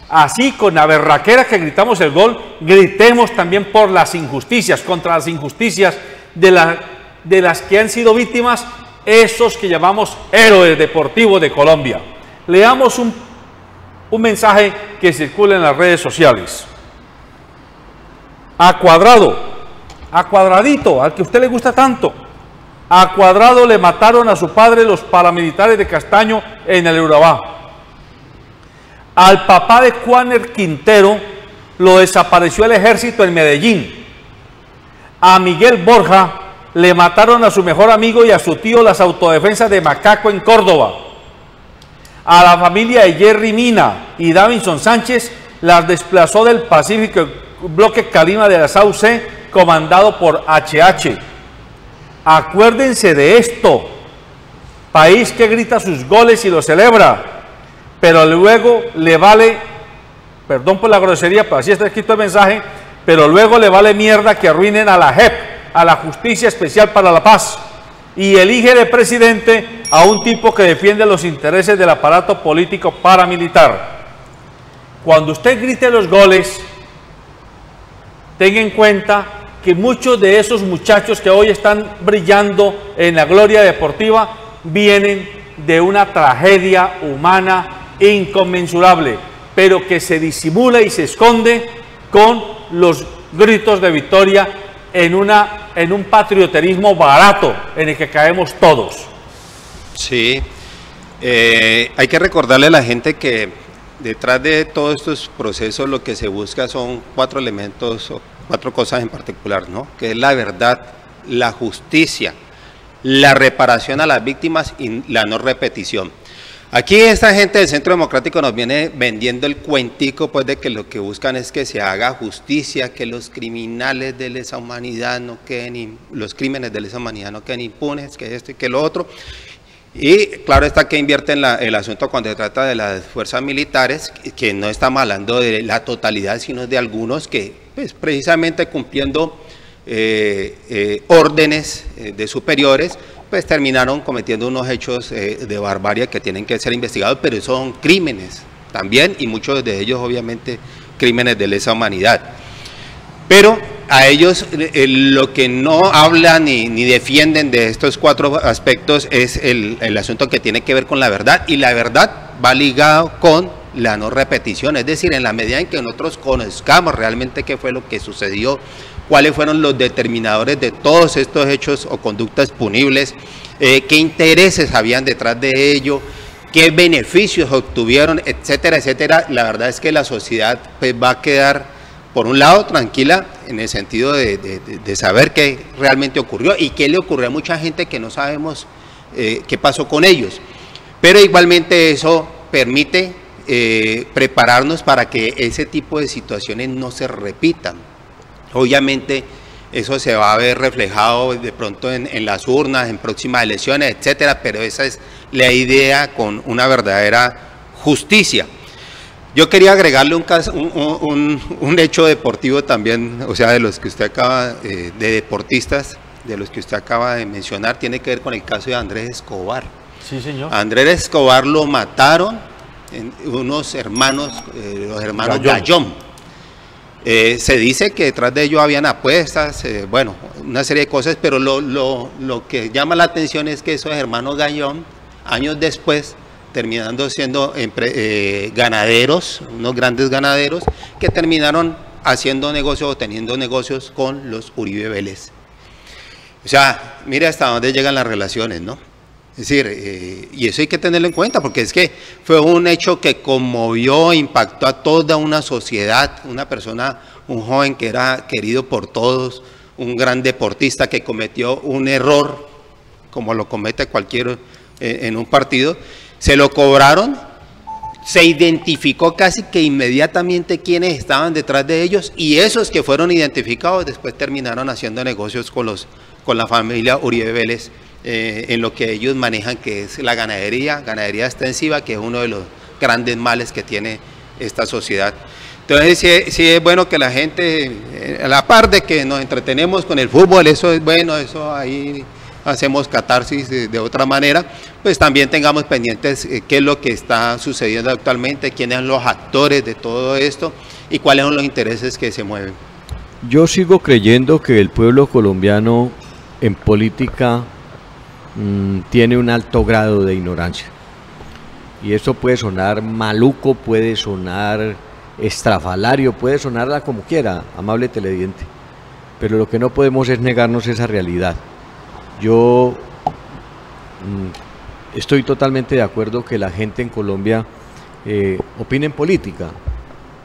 así con la berraquera que gritamos el gol, gritemos también por las injusticias, contra las injusticias de las que han sido víctimas esos que llamamos héroes deportivos de Colombia. Leamos un mensaje que circula en las redes sociales. A Cuadradito, al que a usted le gusta tanto. A Cuadrado le mataron a su padre los paramilitares de Castaño en el Urabá. Al papá de Juaner Quintero lo desapareció el ejército en Medellín. A Miguel Borja le mataron a su mejor amigo y a su tío las autodefensas de Macaco en Córdoba. A la familia de Jerry Mina y Davinson Sánchez las desplazó del Pacífico el bloque Calima de la SAUC comandado por HH. Acuérdense de esto, país que grita sus goles y lo celebra, pero luego le vale, perdón por la grosería, pero así está escrito el mensaje, pero luego le vale mierda que arruinen a la JEP, a la Justicia Especial para la Paz, y elige de presidente a un tipo que defiende los intereses del aparato político paramilitar. Cuando usted grite los goles, tenga en cuenta que muchos de esos muchachos que hoy están brillando en la gloria deportiva vienen de una tragedia humana inconmensurable, pero que se disimula y se esconde con los gritos de victoria en un patrioterismo barato en el que caemos todos. Sí, hay que recordarle a la gente que detrás de todos estos procesos lo que se busca son 4 elementos o 4 cosas en particular, ¿no? Que es la verdad, la justicia, la reparación a las víctimas y la no repetición. Aquí esta gente del Centro Democrático nos viene vendiendo el cuentico, pues, de que lo que buscan es que se haga justicia, que los criminales de lesa humanidad no queden, los crímenes de lesa humanidad no queden impunes, que esto y que lo otro. Y claro está que invierten el asunto cuando se trata de las fuerzas militares, que no estamos hablando de la totalidad, sino de algunos que, pues, precisamente cumpliendo órdenes de superiores, pues terminaron cometiendo unos hechos de barbarie que tienen que ser investigados, pero son crímenes también, y muchos de ellos obviamente crímenes de lesa humanidad. Pero a ellos lo que no hablan ni defienden de estos 4 aspectos es el asunto que tiene que ver con la verdad, y la verdad va ligado con la no repetición, es decir, en la medida en que nosotros conozcamos realmente qué fue lo que sucedió, cuáles fueron los determinadores de todos estos hechos o conductas punibles, qué intereses habían detrás de ello, qué beneficios obtuvieron, etcétera, etcétera. La verdad es que la sociedad, pues, va a quedar, por un lado, tranquila en el sentido de saber qué realmente ocurrió y qué le ocurrió a mucha gente que no sabemos qué pasó con ellos. Pero igualmente eso permite prepararnos para que ese tipo de situaciones no se repitan. Obviamente eso se va a ver reflejado de pronto en las urnas, en próximas elecciones, etcétera, pero esa es la idea con una verdadera justicia. Yo quería agregarle un hecho deportivo también, o sea, de los que usted acaba, de deportistas, de los que usted acaba de mencionar, tiene que ver con el caso de Andrés Escobar. Sí, señor. Andrés Escobar lo mataron unos hermanos, los hermanos Gallón. Se dice que detrás de ellos habían apuestas, bueno, una serie de cosas, pero lo que llama la atención es que esos hermanos Gallón, años después, terminando siendo ganaderos, unos grandes ganaderos, que terminaron haciendo negocios o teniendo negocios con los Uribe Vélez. O sea, mire hasta dónde llegan las relaciones, ¿no? Es decir, y eso hay que tenerlo en cuenta, porque es que fue un hecho que conmovió, impactó a toda una sociedad, una persona, un joven que era querido por todos, un gran deportista que cometió un error, como lo comete cualquier en un partido, se lo cobraron, se identificó casi que inmediatamente quiénes estaban detrás de ellos, y esos que fueron identificados después terminaron haciendo negocios con la familia Uribe Vélez, en lo que ellos manejan, que es la ganadería extensiva, que es uno de los grandes males que tiene esta sociedad. Entonces sí es bueno que la gente, a la par de que nos entretenemos con el fútbol, eso es bueno, eso ahí hacemos catarsis de otra manera, pues también tengamos pendientes qué es lo que está sucediendo actualmente, quiénes son los actores de todo esto y cuáles son los intereses que se mueven. Yo sigo creyendo que el pueblo colombiano en política tiene un alto grado de ignorancia, y eso puede sonar maluco, puede sonar estrafalario, puede sonarla como quiera, amable televidente, pero lo que no podemos es negarnos esa realidad. Yo estoy totalmente de acuerdo que la gente en Colombia opine en política,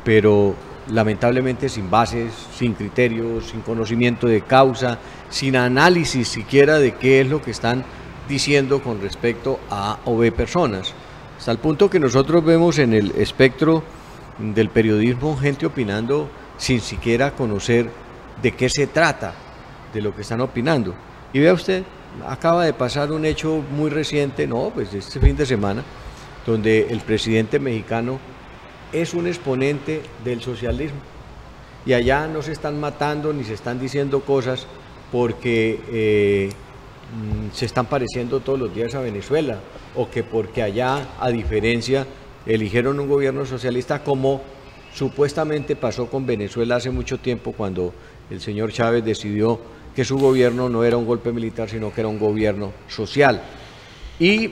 pero lamentablemente sin bases, sin criterios, sin conocimiento de causa, sin análisis siquiera de qué es lo que están diciendo con respecto a o B personas, hasta el punto que nosotros vemos en el espectro del periodismo gente opinando sin siquiera conocer de qué se trata de lo que están opinando. Y vea usted, acaba de pasar un hecho muy reciente, pues este fin de semana, donde el presidente mexicano es un exponente del socialismo, y allá no se están matando ni se están diciendo cosas porque se están pareciendo todos los días a Venezuela, o que porque allá, a diferencia, eligieron un gobierno socialista, como supuestamente pasó con Venezuela hace mucho tiempo, cuando el señor Chávez decidió que su gobierno no era un golpe militar, sino que era un gobierno social. Y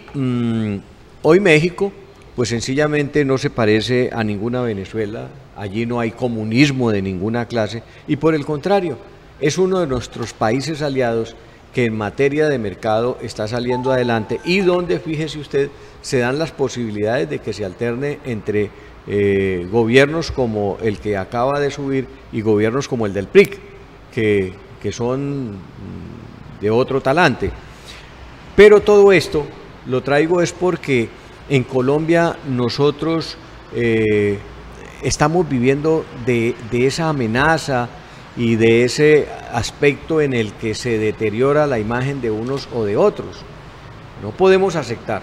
hoy México, pues sencillamente no se parece a ninguna Venezuela, allí no hay comunismo de ninguna clase, y por el contrario, es uno de nuestros países aliados que en materia de mercado está saliendo adelante, y donde, fíjese usted, se dan las posibilidades de que se alterne entre gobiernos como el que acaba de subir y gobiernos como el del PRI, que son de otro talante. Pero todo esto lo traigo es porque en Colombia nosotros estamos viviendo de esa amenaza y de ese aspecto en el que se deteriora la imagen de unos o de otros. No podemos aceptar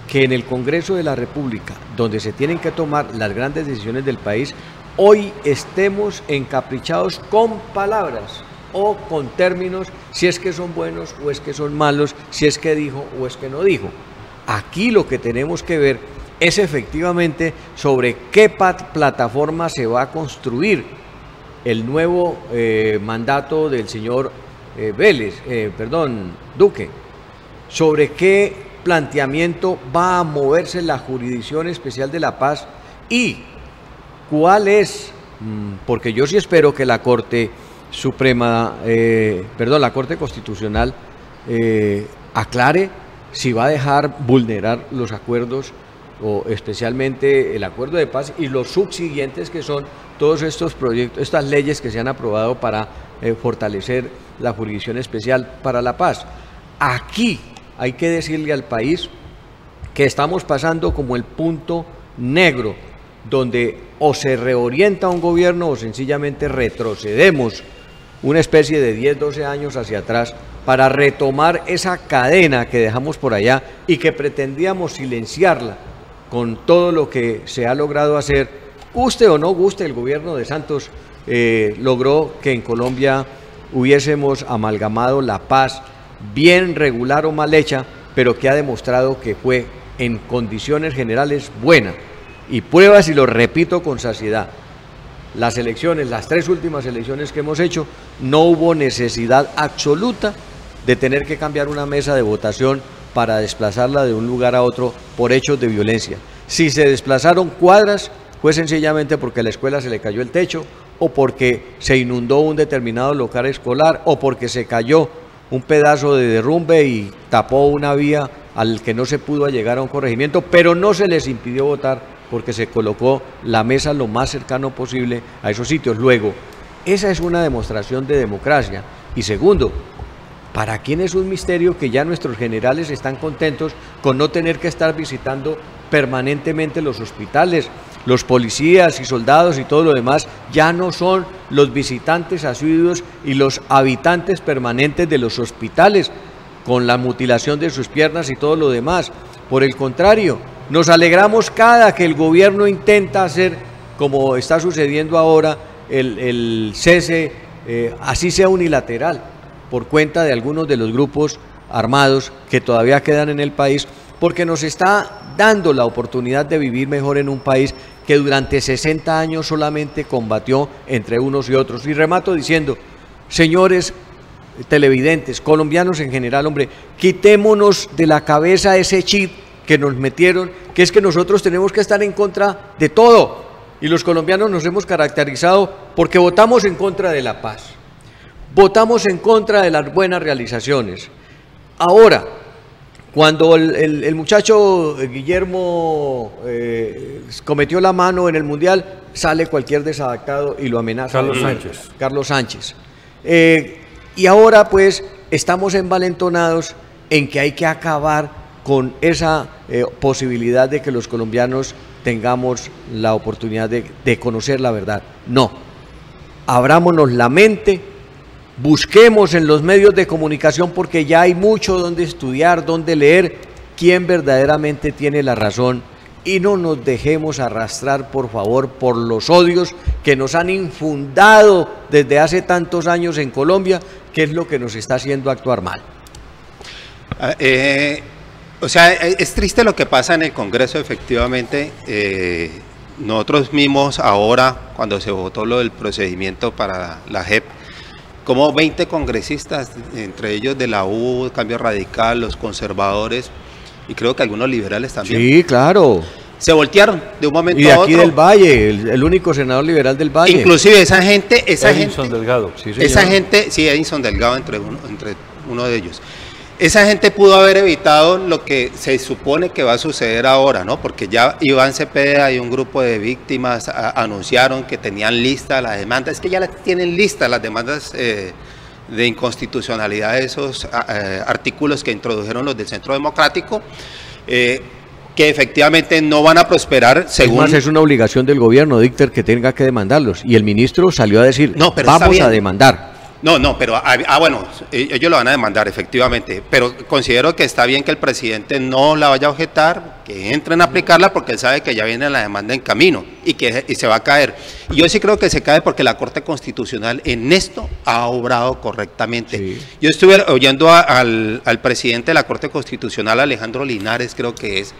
que en el Congreso de la República, donde se tienen que tomar las grandes decisiones del país, hoy estemos encaprichados con palabras o con términos, si es que son buenos o es que son malos, si es que dijo o es que no dijo. Aquí lo que tenemos que ver es efectivamente sobre qué plataforma se va a construir el nuevo mandato del señor Duque, sobre qué planteamiento va a moverse la Jurisdicción Especial de la Paz, y cuál es, porque yo sí espero que la Corte Suprema, la Corte Constitucional aclare si va a dejar vulnerar los acuerdos, o especialmente el acuerdo de paz y los subsiguientes, que son todos estos proyectos, estas leyes que se han aprobado para fortalecer la Jurisdicción Especial para la Paz. aquí hay que decirle al país que estamos pasando como el punto negro, donde o se reorienta un gobierno o sencillamente retrocedemos una especie de 10, 12 años hacia atrás para retomar esa cadena que dejamos por allá y que pretendíamos silenciarla con todo lo que se ha logrado hacer. Guste o no guste, el gobierno de Santos logró que en Colombia hubiésemos amalgamado la paz, bien regular o mal hecha, pero que ha demostrado que fue en condiciones generales buena. Y pruebas, y lo repito con saciedad, las elecciones, las 3 últimas elecciones que hemos hecho, no hubo necesidad absoluta de tener que cambiar una mesa de votación para desplazarla de un lugar a otro por hechos de violencia. Si se desplazaron cuadras, fue sencillamente porque a la escuela se le cayó el techo, o porque se inundó un determinado local escolar, o porque se cayó un pedazo de derrumbe y tapó una vía al que no se pudo llegar a un corregimiento, pero no se les impidió votar porque se colocó la mesa lo más cercano posible a esos sitios. Luego, esa es una demostración de democracia. Y segundo, ¿para quién es un misterio que ya nuestros generales están contentos con no tener que estar visitando permanentemente los hospitales? Los policías y soldados y todo lo demás ya no son los visitantes asiduos y los habitantes permanentes de los hospitales con la mutilación de sus piernas y todo lo demás. Por el contrario, nos alegramos cada que el gobierno intenta hacer, como está sucediendo ahora, el cese, así sea unilateral, por cuenta de algunos de los grupos armados que todavía quedan en el país, porque nos está dando la oportunidad de vivir mejor en un país que durante 60 años solamente combatió entre unos y otros. Y remato diciendo, señores televidentes, colombianos en general, hombre, quitémonos de la cabeza ese chip que nos metieron, que es que nosotros tenemos que estar en contra de todo. Y los colombianos nos hemos caracterizado porque votamos en contra de la paz, votamos en contra de las buenas realizaciones. Ahora, cuando el muchacho Guillermo cometió la mano en el Mundial, sale cualquier desadaptado y lo amenaza. Carlos Sánchez. Y ahora pues estamos envalentonados en que hay que acabar con esa posibilidad de que los colombianos tengamos la oportunidad de conocer la verdad. No, abrámonos la mente, busquemos en los medios de comunicación, porque ya hay mucho donde estudiar, donde leer quién verdaderamente tiene la razón, y no nos dejemos arrastrar, por favor, por los odios que nos han infundado desde hace tantos años en Colombia, que es lo que nos está haciendo actuar mal. O sea, es triste lo que pasa en el Congreso, efectivamente. Nosotros mismos ahora, cuando se votó lo del procedimiento para la JEP, como 20 congresistas, entre ellos de la U, Cambio Radical, los conservadores, y creo que algunos liberales también. Sí, claro. Se voltearon de un momento a otro. Y aquí del Valle, el único senador liberal del Valle. Inclusive esa gente... Edinson Delgado. Sí, esa gente, sí, Edinson Delgado entre uno de ellos. Esa gente pudo haber evitado lo que se supone que va a suceder ahora, ¿no? Porque ya Iván Cepeda y un grupo de víctimas anunciaron que tenían lista las demandas. Es que ya tienen listas las demandas de inconstitucionalidad de esos artículos que introdujeron los del Centro Democrático, que efectivamente no van a prosperar según... Además, es una obligación del gobierno, Dícter, que tenga que demandarlos. Y el ministro salió a decir, no, vamos a demandar. No, pero, bueno, ellos lo van a demandar, efectivamente, pero considero que está bien que el presidente no la vaya a objetar, que entren a aplicarla, porque él sabe que ya viene la demanda en camino y se va a caer. Y yo sí creo que se cae porque la Corte Constitucional en esto ha obrado correctamente. Sí. Yo estuve oyendo al presidente de la Corte Constitucional, Alejandro Linares, creo que es,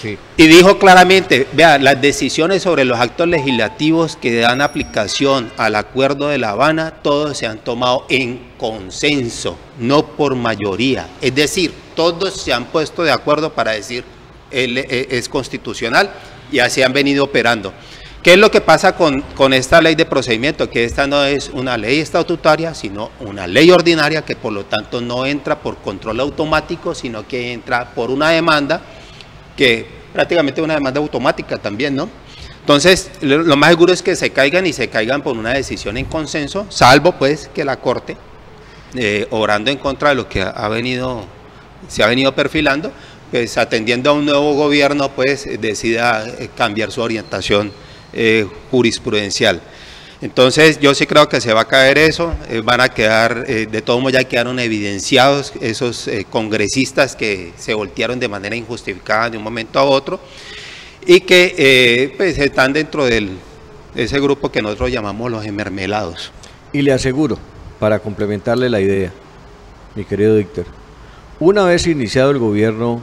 sí, y dijo claramente, vea, las decisiones sobre los actos legislativos que dan aplicación al Acuerdo de La Habana, todos se han tomado en consenso, no por mayoría. Es decir, todos se han puesto de acuerdo para decir, él es constitucional, y así han venido operando. ¿Qué es lo que pasa con esta ley de procedimiento? Que esta no es una ley estatutaria, sino una ley ordinaria, que por lo tanto no entra por control automático, sino que entra por una demanda, que prácticamente es una demanda automática también, ¿no? Entonces, lo más seguro es que se caigan, y se caigan por una decisión en consenso, salvo pues que la Corte obrando en contra de lo que se ha venido perfilando, pues atendiendo a un nuevo gobierno, pues decida cambiar su orientación jurisprudencial. Entonces yo sí creo que se va a caer eso, van a quedar, de todos modos ya quedaron evidenciados esos congresistas que se voltearon de manera injustificada de un momento a otro y que pues están dentro de ese grupo que nosotros llamamos los emermelados. Y le aseguro, para complementarle la idea, mi querido Víctor, una vez iniciado el gobierno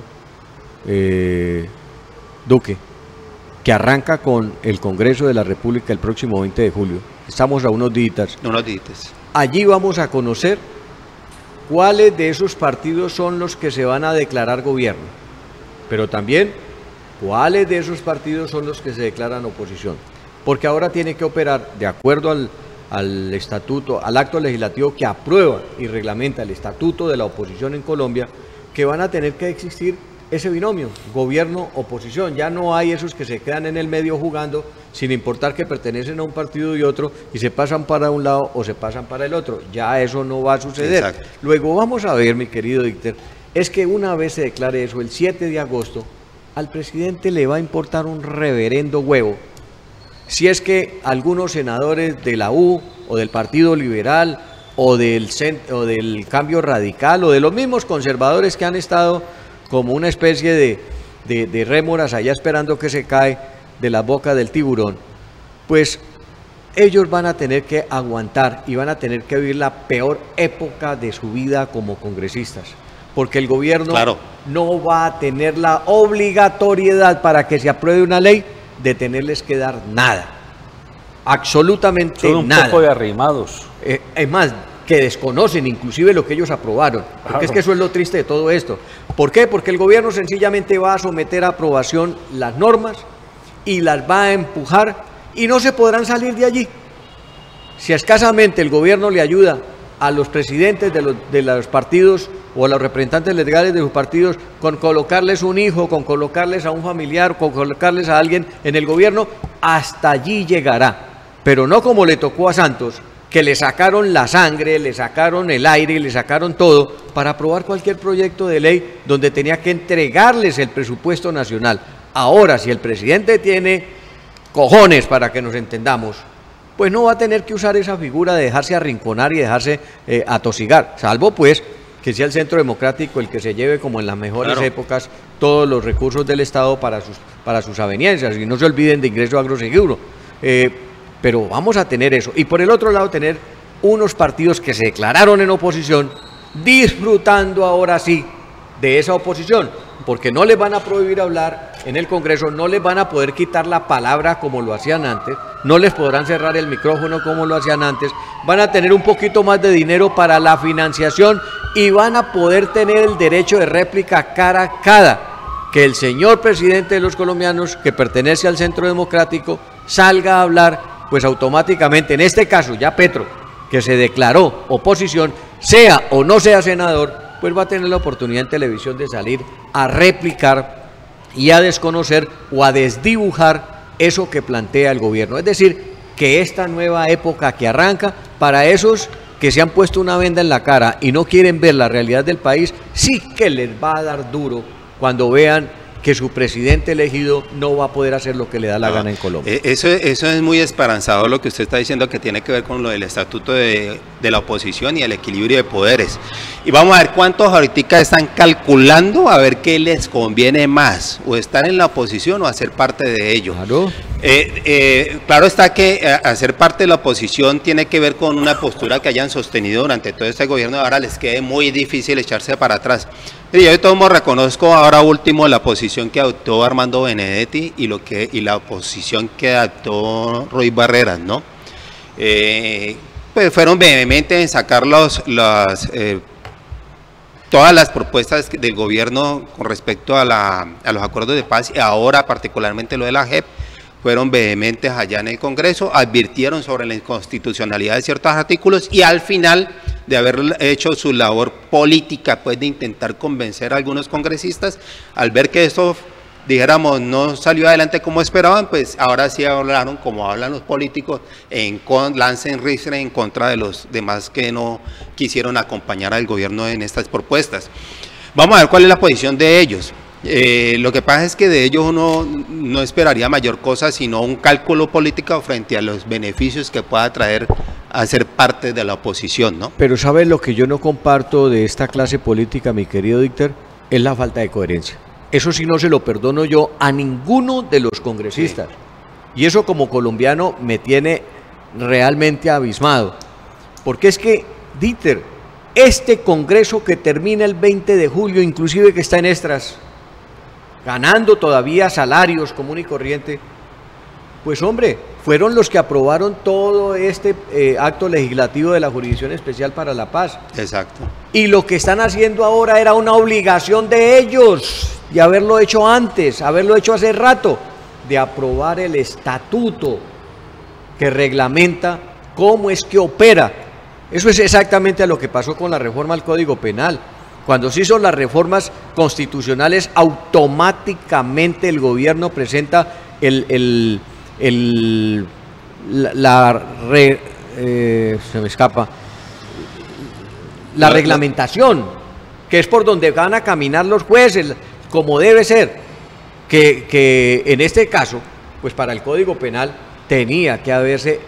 Duque, que arranca con el Congreso de la República el próximo 20 de julio, estamos a unos días. Allí vamos a conocer cuáles de esos partidos son los que se van a declarar gobierno, pero también cuáles de esos partidos son los que se declaran oposición, porque ahora tiene que operar de acuerdo al estatuto, al acto legislativo que aprueba y reglamenta el estatuto de la oposición en Colombia, que van a tener que existir ese binomio, gobierno-oposición. Ya no hay esos que se quedan en el medio jugando, sin importar que pertenecen a un partido y otro, y se pasan para un lado o se pasan para el otro. Ya eso no va a suceder. Exacto. Luego vamos a ver, mi querido Víctor, es que una vez se declare eso, el 7 de agosto, al presidente le va a importar un reverendo huevo si es que algunos senadores de la U o del Partido Liberal o del Cambio Radical o de los mismos conservadores que han estado como una especie de rémoras allá esperando que se cae de la boca del tiburón, pues ellos van a tener que aguantar y van a tener que vivir la peor época de su vida como congresistas, porque el gobierno no va a tener la obligatoriedad para que se apruebe una ley de tenerles que dar nada, absolutamente nada. Son un poco de arrimados. Es más, que desconocen inclusive lo que ellos aprobaron, porque es que eso es lo triste de todo esto. ¿Por qué? Porque el gobierno sencillamente va a someter a aprobación las normas y las va a empujar y no se podrán salir de allí. Si escasamente el gobierno le ayuda a los presidentes de los partidos o a los representantes legales de sus partidos con colocarles un hijo, con colocarles a un familiar, con colocarles a alguien en el gobierno, hasta allí llegará. Pero no como le tocó a Santos, que le sacaron la sangre, le sacaron el aire, le sacaron todo para aprobar cualquier proyecto de ley donde tenía que entregarles el presupuesto nacional. Ahora, si el presidente tiene cojones, para que nos entendamos, pues no va a tener que usar esa figura de dejarse arrinconar y dejarse atosigar, salvo pues que sea el Centro Democrático el que se lleve como en las mejores épocas todos los recursos del Estado para sus aveniencias, y no se olviden de Ingreso Agroseguro. Pero vamos a tener eso, y por el otro lado tener unos partidos que se declararon en oposición, disfrutando ahora sí de esa oposición, porque no les van a prohibir hablar en el Congreso, no les van a poder quitar la palabra como lo hacían antes, no les podrán cerrar el micrófono como lo hacían antes, van a tener un poquito más de dinero para la financiación y van a poder tener el derecho de réplica cara a cara, que el señor presidente de los colombianos, que pertenece al Centro Democrático, salga a hablar, pues automáticamente, en este caso ya Petro, que se declaró oposición, sea o no sea senador, pues va a tener la oportunidad en televisión de salir a replicar y a desconocer o a desdibujar eso que plantea el gobierno. Es decir, que esta nueva época que arranca, para esos que se han puesto una venda en la cara y no quieren ver la realidad del país, sí que les va a dar duro cuando vean que su presidente elegido no va a poder hacer lo que le da la gana en Colombia. Eso es muy esperanzador lo que usted está diciendo, que tiene que ver con lo del estatuto de la oposición y el equilibrio de poderes. Y vamos a ver cuántos ahorita están calculando a ver qué les conviene más, o estar en la oposición o hacer parte de ello. Claro. Claro está que hacer parte de la oposición tiene que ver con una postura que hayan sostenido durante todo este gobierno, ahora les quede muy difícil echarse para atrás. Yo de todos modos reconozco ahora último la posición que adoptó Armando Benedetti y la posición que adoptó Roy Barreras, ¿no? Pues fueron vehementes en sacar todas las propuestas del gobierno con respecto a los acuerdos de paz, y ahora particularmente lo de la JEP, fueron vehementes allá en el Congreso, advirtieron sobre la inconstitucionalidad de ciertos artículos, y al final de haber hecho su labor política, pues de intentar convencer a algunos congresistas, al ver que esto dijéramos, no salió adelante como esperaban, pues ahora sí hablaron como hablan los políticos, lancen ristre en contra de los demás que no quisieron acompañar al gobierno en estas propuestas. Vamos a ver cuál es la posición de ellos. Lo que pasa es que de ellos uno no esperaría mayor cosa, sino un cálculo político frente a los beneficios que pueda traer a ser parte de la oposición, ¿no? Pero ¿sabes lo que yo no comparto de esta clase política, mi querido Dicter? Es la falta de coherencia. Eso sí no se lo perdono yo a ninguno de los congresistas. Sí. Y eso como colombiano me tiene realmente abismado. Porque es que, Dicter, este congreso que termina el 20 de julio, inclusive que está en extras, ganando todavía salarios común y corriente, pues hombre, fueron los que aprobaron todo este acto legislativo de la Jurisdicción Especial para la Paz. Exacto. Y lo que están haciendo ahora era una obligación de ellos, y haberlo hecho antes, haberlo hecho hace rato, de aprobar el estatuto que reglamenta cómo es que opera. Eso es exactamente lo que pasó con la reforma al Código Penal. Cuando se hizo las reformas constitucionales, automáticamente el gobierno presenta la reglamentación, que es por donde van a caminar los jueces, como debe ser, que en este caso, pues para el Código Penal tenía que haberse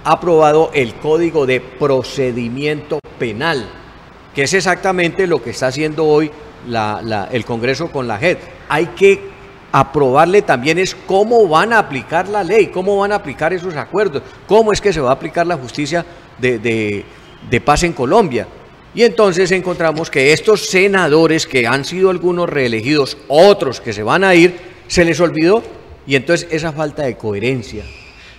aprobado el Código de Procedimiento Penal, que es exactamente lo que está haciendo hoy el Congreso con la JEP. Hay que aprobarle también es cómo van a aplicar la ley, cómo van a aplicar esos acuerdos, cómo es que se va a aplicar la justicia de paz en Colombia. Y entonces encontramos que estos senadores, que han sido algunos reelegidos, otros que se van a ir, se les olvidó, y entonces esa falta de coherencia,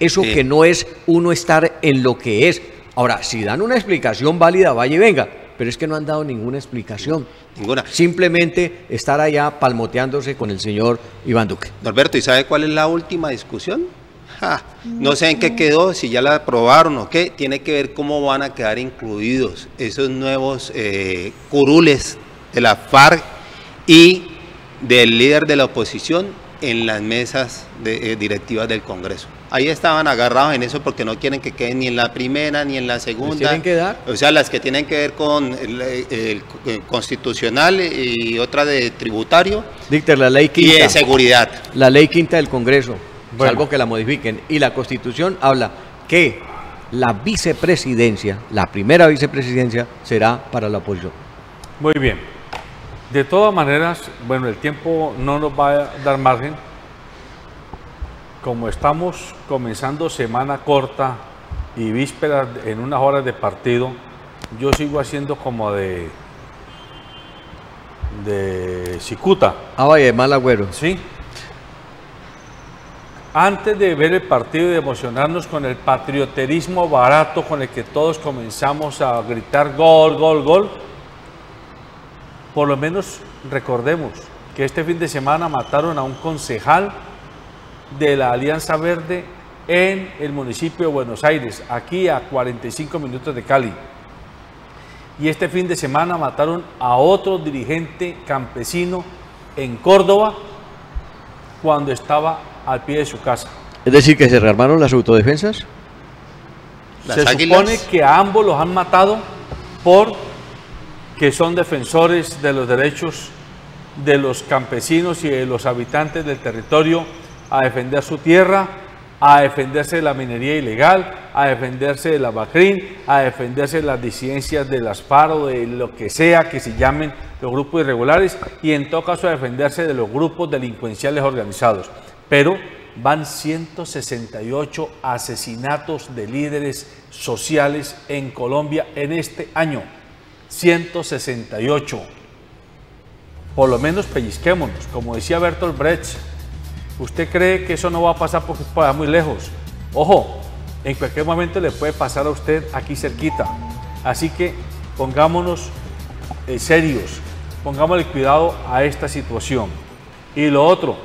eso que no es uno estar en lo que es. Ahora, si dan una explicación válida, vaya y venga, pero es que no han dado ninguna explicación. Ninguna. Simplemente estar allá palmoteándose con el señor Iván Duque. Norberto, ¿y sabe cuál es la última discusión? No sé en qué quedó, si ya la aprobaron o qué. Tiene que ver cómo van a quedar incluidos esos nuevos curules de la FARC y del líder de la oposición en las mesas directivas del Congreso. Ahí estaban agarrados en eso porque no quieren que queden ni en la primera ni en la segunda. ¿Tienen que dar? O sea, las que tienen que ver con el constitucional y otra de tributario. Dicter, la ley quinta. Y de seguridad. La ley quinta del Congreso, bueno, salvo que la modifiquen. Y la Constitución habla que la vicepresidencia, la primera vicepresidencia, será para la oposición. Muy bien. De todas maneras, bueno, el tiempo no nos va a dar margen. Como estamos comenzando semana corta y vísperas en unas horas de partido, yo sigo haciendo como de cicuta. Ah, vaya, de mal agüero. Sí. Antes de ver el partido y de emocionarnos con el patrioterismo barato con el que todos comenzamos a gritar gol, gol, gol, por lo menos recordemos que este fin de semana mataron a un concejal de la Alianza Verde en el municipio de Buenos Aires, aquí a 45 minutos de Cali. Y este fin de semana mataron a otro dirigente campesino en Córdoba cuando estaba al pie de su casa. Es decir, que se rearmaron las autodefensas. Se supone que a ambos los han matado porque son defensores de los derechos de los campesinos y de los habitantes del territorio, a defender su tierra, a defenderse de la minería ilegal, a defenderse de la BACRIN, a defenderse de las disidencias de las FARC o de lo que sea que se llamen los grupos irregulares, y en todo caso a defenderse de los grupos delincuenciales organizados. Pero van 168 asesinatos de líderes sociales en Colombia en este año. 168. Por lo menos pellizquémonos, como decía Bertolt Brecht. ¿Usted cree que eso no va a pasar porque va muy lejos? Ojo, en cualquier momento le puede pasar a usted aquí cerquita. Así que pongámonos serios, pongámosle cuidado a esta situación. Y lo otro,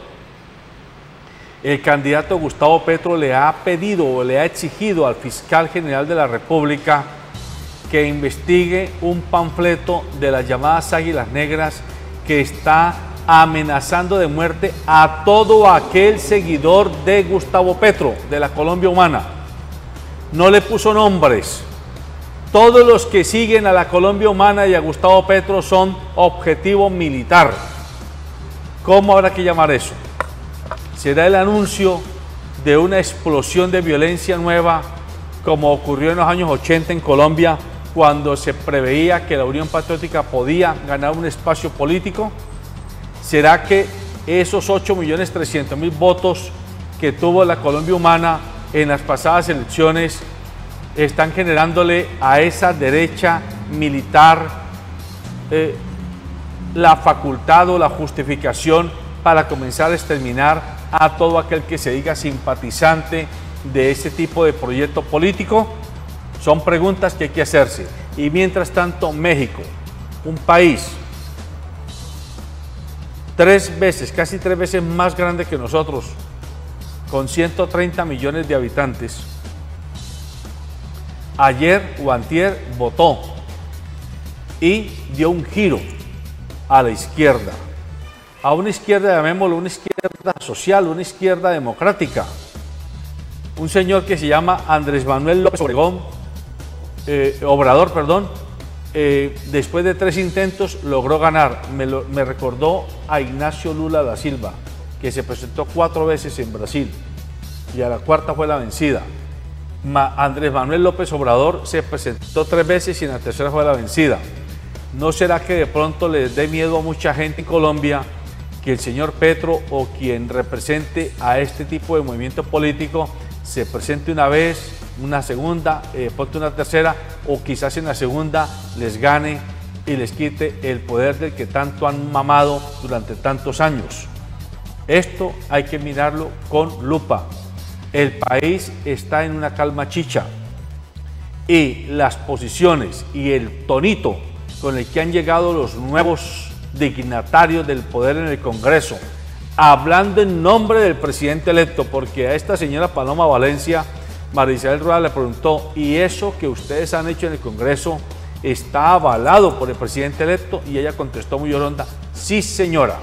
el candidato Gustavo Petro le ha pedido o le ha exigido al fiscal general de la República que investigue un panfleto de las llamadas Águilas Negras que está amenazando de muerte a todo aquel seguidor de Gustavo Petro, de la Colombia Humana. No le puso nombres. Todos los que siguen a la Colombia Humana y a Gustavo Petro son objetivo militar. ¿Cómo habrá que llamar eso? ¿Será el anuncio de una explosión de violencia nueva, como ocurrió en los años 80 en Colombia, cuando se preveía que la Unión Patriótica podía ganar un espacio político? ¿Será que esos 8.300.000 votos que tuvo la Colombia Humana en las pasadas elecciones están generándole a esa derecha militar la facultad o la justificación para comenzar a exterminar a todo aquel que se diga simpatizante de ese tipo de proyecto político? Son preguntas que hay que hacerse. Y mientras tanto, México, un país casi tres veces más grande que nosotros, con 130 millones de habitantes, ayer o antier votó y dio un giro a la izquierda, a una izquierda, llamémoslo una izquierda social, una izquierda democrática. Un señor que se llama Andrés Manuel López Obrador, después de 3 intentos logró ganar. Me recordó a Ignacio Lula da Silva, que se presentó 4 veces en Brasil y a la 4ª fue la vencida. Andrés Manuel López Obrador se presentó 3 veces y en la 3ª fue la vencida. ¿No será que de pronto les dé miedo a mucha gente en Colombia que el señor Petro o quien represente a este tipo de movimiento político se presente una vez, una segunda, ponte una tercera, o quizás en la segunda les gane y les quite el poder del que tanto han mamado durante tantos años? Esto hay que mirarlo con lupa. El país está en una calma chicha y las posiciones y el tonito con el que han llegado los nuevos dignatarios del poder en el Congreso, hablando en nombre del presidente electo, porque a esta señora Paloma Valencia, María Isabel Rueda le preguntó: ¿y eso que ustedes han hecho en el Congreso está avalado por el presidente electo? Y ella contestó muy horonda: sí, señora,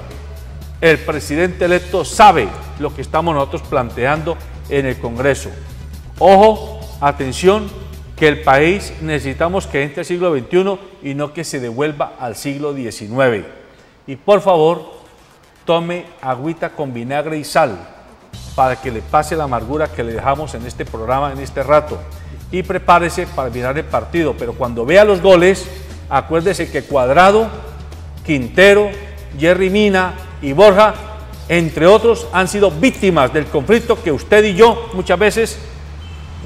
el presidente electo sabe lo que estamos nosotros planteando en el Congreso. Ojo, atención, que el país necesitamos que entre al siglo XXI y no que se devuelva al siglo XIX. Y por favor, tome agüita con vinagre y sal para que le pase la amargura que le dejamos en este programa, en este rato. Y prepárese para mirar el partido, pero cuando vea los goles, acuérdese que Cuadrado, Quintero, Jerry Mina y Borja, entre otros, han sido víctimas del conflicto que usted y yo muchas veces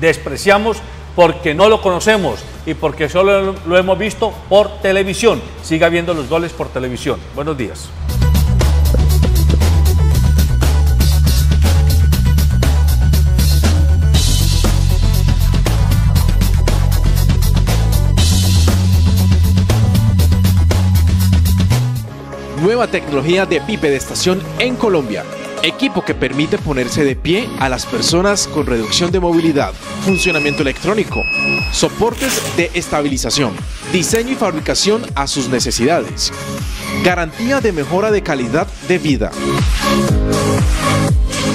despreciamos porque no lo conocemos y porque solo lo hemos visto por televisión. Siga viendo los goles por televisión. Buenos días. Nueva tecnología de bipedestación en Colombia. Equipo que permite ponerse de pie a las personas con reducción de movilidad. Funcionamiento electrónico. Soportes de estabilización. Diseño y fabricación a sus necesidades. Garantía de mejora de calidad de vida.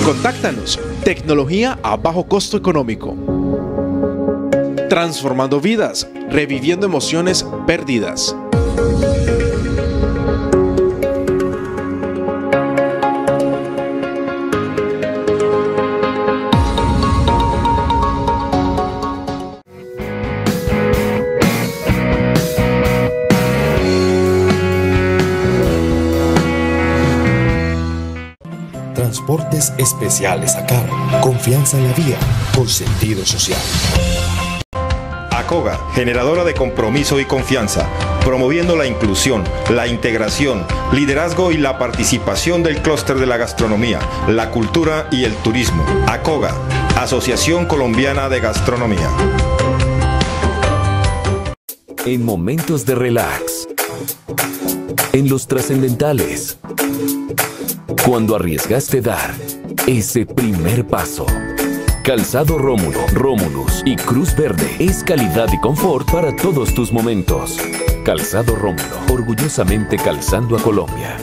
Contáctanos. Tecnología a bajo costo económico. Transformando vidas. Reviviendo emociones perdidas. Transportes especiales a cargo. Confianza en la vía con sentido social. ACOGA, generadora de compromiso y confianza, promoviendo la inclusión, la integración, liderazgo y la participación del clúster de la gastronomía, la cultura y el turismo. ACOGA, Asociación Colombiana de Gastronomía. En momentos de relax. En los trascendentales. Cuando arriesgaste dar ese primer paso. Calzado Rómulo, Rómulus y Cruz Verde es calidad y confort para todos tus momentos. Calzado Rómulo, orgullosamente calzando a Colombia.